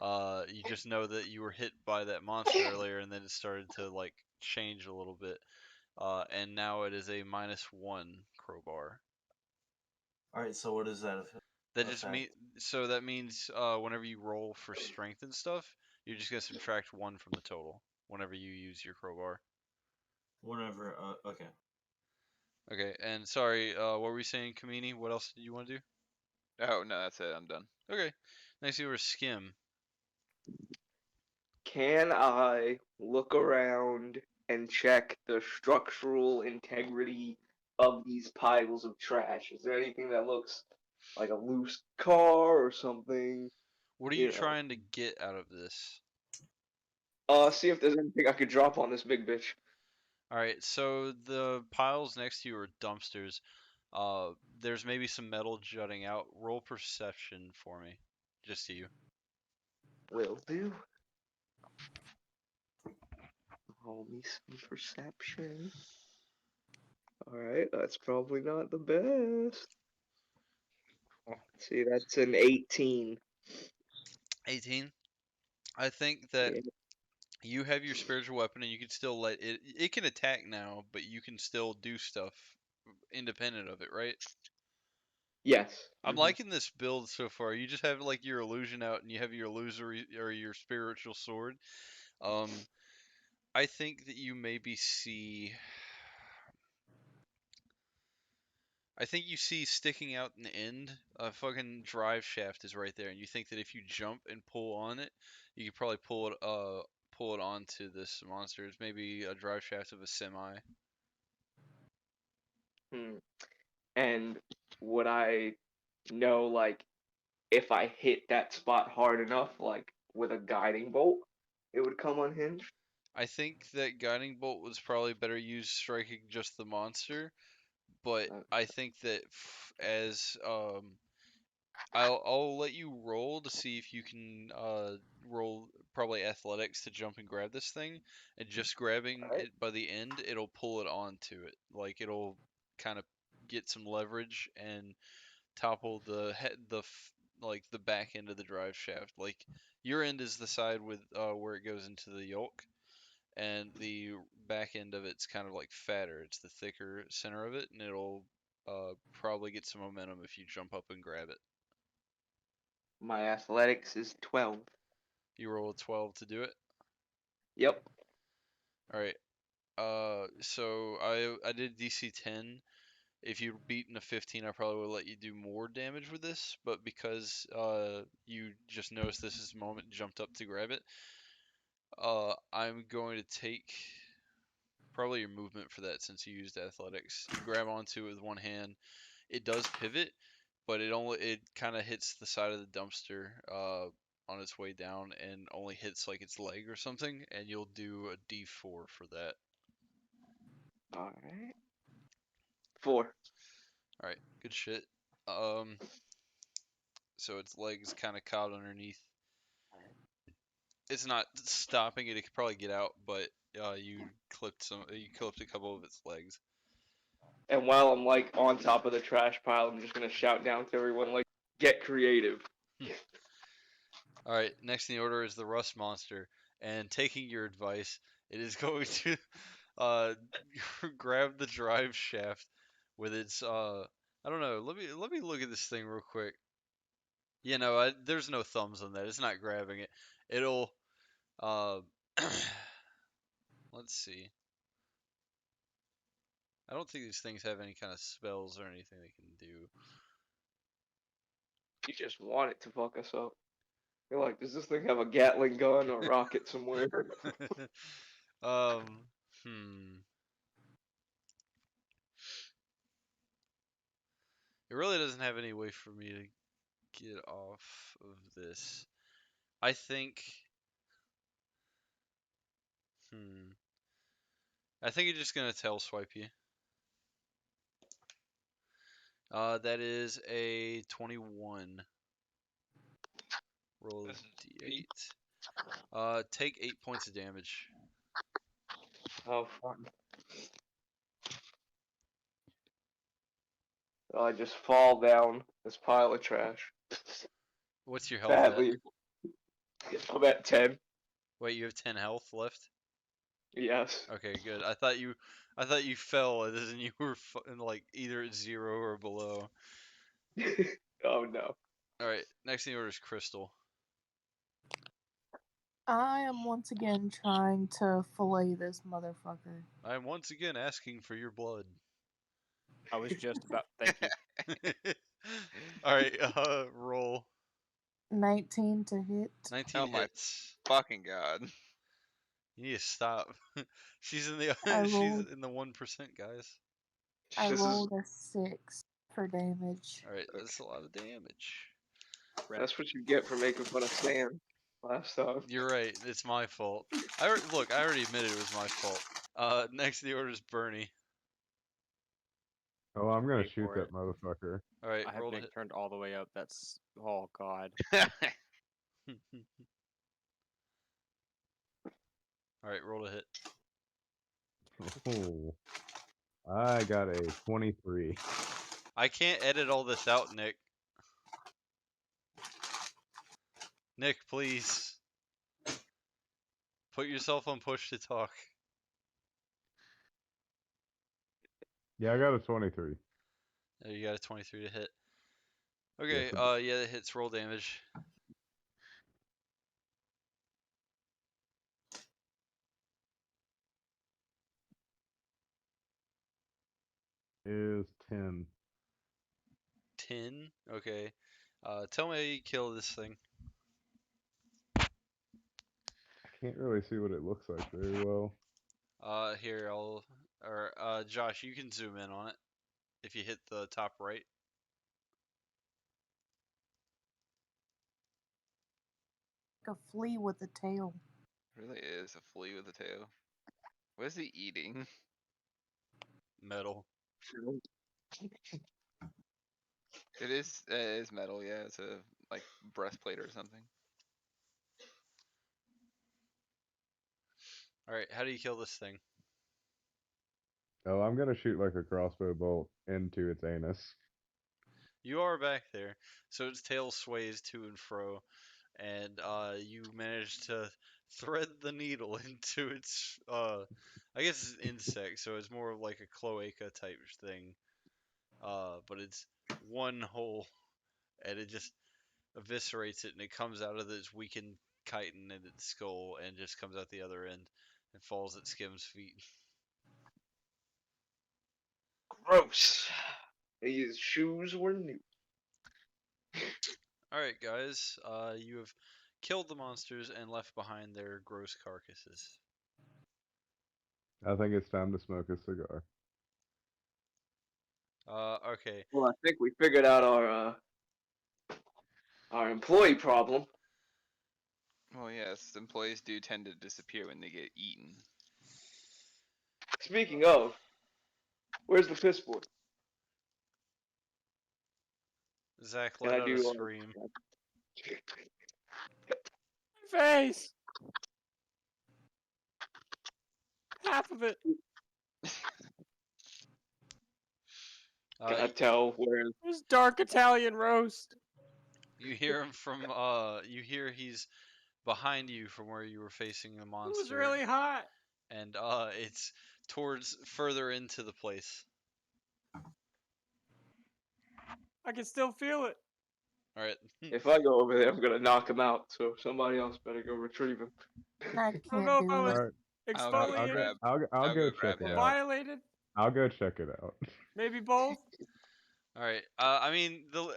Speaker 1: You just know that you were hit by that monster earlier, and then it started to like change a little bit. And now it is a -1 crowbar.
Speaker 2: Alright, so what is that
Speaker 1: That just mean
Speaker 2: effect?
Speaker 1: so that means whenever you roll for strength and stuff, you're just gonna subtract 1 from the total whenever you use your crowbar.
Speaker 2: Whatever, okay.
Speaker 1: Okay, and sorry, what were we saying, Kamini? What else did you want to do?
Speaker 5: Oh no, that's it. I'm done.
Speaker 1: Okay, next over Skim.
Speaker 3: Can I look around and check the structural integrity of these piles of trash? Is there anything that looks like a loose car or something?
Speaker 1: What are you
Speaker 3: You know.
Speaker 1: trying to get out of this?
Speaker 3: See if there's anything I could drop on this big bitch.
Speaker 1: All right, so the piles next to you are dumpsters. There's maybe some metal jutting out. Roll perception for me, just you.
Speaker 3: Will do. Roll me some perception. Alright, that's probably not the best. Let's see, that's an 18.
Speaker 1: 18. I think that
Speaker 3: Yeah.
Speaker 1: you have your spiritual weapon, and you can still let it. It can attack now, but you can still do stuff independent of it, right?
Speaker 3: Yes.
Speaker 1: I'm
Speaker 3: Mhm.
Speaker 1: liking this build so far. You just have like your illusion out, and you have your illusory or your spiritual sword. I think that you maybe see. I think you see sticking out in the end, a fucking drive shaft is right there, and you think that if you jump and pull on it, you could probably pull it onto this monster. It's maybe a drive shaft of a semi.
Speaker 3: Hmm. And would I know, like, if I hit that spot hard enough, like with a guiding bolt, it would come unhinged?
Speaker 1: I think that guiding bolt was probably better used striking just the monster, but
Speaker 3: Uh,
Speaker 1: I think that as I'll let you roll to see if you can roll probably athletics to jump and grab this thing, and just grabbing
Speaker 3: Alright.
Speaker 1: it by the end, it'll pull it onto it. Like it'll kind of get some leverage and topple the head, like the back end of the drive shaft. Like your end is the side with where it goes into the yoke, and the back end of it's kind of like fatter. It's the thicker center of it, and it'll probably get some momentum if you jump up and grab it.
Speaker 3: My athletics is 12.
Speaker 1: You roll a 12 to do it.
Speaker 3: Yep.
Speaker 1: All right. So I did DC 10. If you'd beaten a 15, I probably would let you do more damage with this, but because you just noticed this is the moment, jumped up to grab it, I'm going to take Probably your movement for that since you used athletics. You grab onto it with one hand. It does pivot, but it kind of hits the side of the dumpster on its way down and only hits like its leg or something, and you'll do a D4 for that.
Speaker 3: All right. 4.
Speaker 1: All right, good shit. So its legs kind of caught underneath. It's not stopping it. It could probably get out, but you clipped a couple of its legs.
Speaker 3: And while I'm like on top of the trash pile, I'm just gonna shout down to everyone like, "Get creative."
Speaker 1: All right, next in the order is the rust monster, and taking your advice, it is going to uh grab the drive shaft with its I don't know. Let me look at this thing real quick. You know, there's no thumbs on that. It's not grabbing it. It'll uh let's see. I don't think these things have any kind of spells or anything they can do.
Speaker 3: You just want it to fuck us up. You're like, does this thing have a Gatling gun or rocket somewhere?
Speaker 1: um, hmm. It really doesn't have any way for me to get off of this. I think. Hmm. I think it's just gonna tail swipe you. That is a 21. Roll
Speaker 3: This is
Speaker 1: d8. Take 8 points of damage.
Speaker 3: Oh, fun. I just fall down this pile of trash.
Speaker 1: What's your health at?
Speaker 3: Badly. I'm at 10.
Speaker 1: Wait, you have 10 health left?
Speaker 3: Yes.
Speaker 1: Okay, good. I thought you fell as in you were like either at 0 or below.
Speaker 3: Oh no.
Speaker 1: All right, next in the order is Crystal.
Speaker 6: I am once again trying to fillet this motherfucker.
Speaker 1: I am once again asking for your blood.
Speaker 7: I was just about. Thank you.
Speaker 1: All right, roll.
Speaker 6: 19 to hit.
Speaker 1: 19
Speaker 5: Oh my
Speaker 1: hits.
Speaker 5: fucking god.
Speaker 1: You need to stop. She's in the
Speaker 6: I
Speaker 1: she's
Speaker 6: rolled.
Speaker 1: in the 1%, guys.
Speaker 6: I
Speaker 3: This is
Speaker 6: rolled a 6 for damage.
Speaker 1: All right, that's a lot of damage.
Speaker 3: that's what you get for making fun of Sam last time.
Speaker 1: You're right. It's my fault. Look, I already admitted it was my fault. Next in the order is Bernie.
Speaker 4: Oh, I'm gonna
Speaker 7: Wait
Speaker 4: shoot
Speaker 7: for
Speaker 4: that
Speaker 7: it.
Speaker 4: motherfucker.
Speaker 1: All right,
Speaker 7: I have
Speaker 1: roll to
Speaker 7: Nick
Speaker 1: hit.
Speaker 7: turned all the way up. That's oh god.
Speaker 1: All right, roll to hit.
Speaker 4: Oh, I got a 23.
Speaker 1: I can't edit all this out, Nick. Nick, please. Put yourself on push to talk.
Speaker 4: Yeah, I got a 23.
Speaker 1: You got a 23 to hit.
Speaker 4: Yes,
Speaker 1: Okay,
Speaker 4: I
Speaker 1: yeah, that hits. Roll damage.
Speaker 4: is 10.
Speaker 1: 10. Okay. Tell me how you kill this thing.
Speaker 4: I can't really see what it looks like very well.
Speaker 1: Here Josh, you can zoom in on it if you hit the top right.
Speaker 6: Like a flea with a tail.
Speaker 5: Really is a flea with a tail. What is he eating?
Speaker 1: Metal.
Speaker 5: It is metal, yeah. It's a like breastplate or something.
Speaker 1: All right, how do you kill this thing?
Speaker 4: Oh, I'm gonna shoot like a crossbow bolt into its anus.
Speaker 1: You are back there, so its tail sways to and fro, and you manage to thread the needle into its I guess it's an insect, so it's more of like a cloaca type thing. But it's one hole, and it just eviscerates it, and it comes out of this weakened chitin in its skull, and just comes out the other end, and falls at Skim's feet.
Speaker 3: Gross. His shoes were new.
Speaker 1: All right, guys, you have killed the monsters and left behind their gross carcasses.
Speaker 4: I think it's time to smoke a cigar.
Speaker 1: Okay.
Speaker 3: Well, I think we figured out our employee problem.
Speaker 5: Well, yes, employees do tend to disappear when they get eaten.
Speaker 3: Speaking of, where's the piss boy?
Speaker 1: Zach
Speaker 3: Can
Speaker 1: let
Speaker 3: I
Speaker 1: out a
Speaker 3: do
Speaker 1: scream.
Speaker 7: Face. Half of it.
Speaker 3: Can I tell where?
Speaker 7: It was dark Italian roast.
Speaker 1: You hear him from you hear he's behind you from where you were facing the
Speaker 7: It
Speaker 1: monster.
Speaker 7: was really hot.
Speaker 1: And it's towards further into the place.
Speaker 7: I can still feel it.
Speaker 1: All right.
Speaker 3: If I go over there, I'm gonna knock him out. So somebody else better go retrieve him.
Speaker 6: I
Speaker 7: I don't
Speaker 6: can't
Speaker 7: know if I
Speaker 6: do
Speaker 7: was
Speaker 6: it.
Speaker 4: Alright,
Speaker 5: I'll go
Speaker 7: exfoliated,
Speaker 5: grab.
Speaker 4: I'll
Speaker 5: I'll
Speaker 4: go
Speaker 5: go grab
Speaker 4: check it
Speaker 5: him.
Speaker 4: out.
Speaker 7: violated,
Speaker 4: I'll go check it out.
Speaker 7: maybe both.
Speaker 1: All right. I mean, the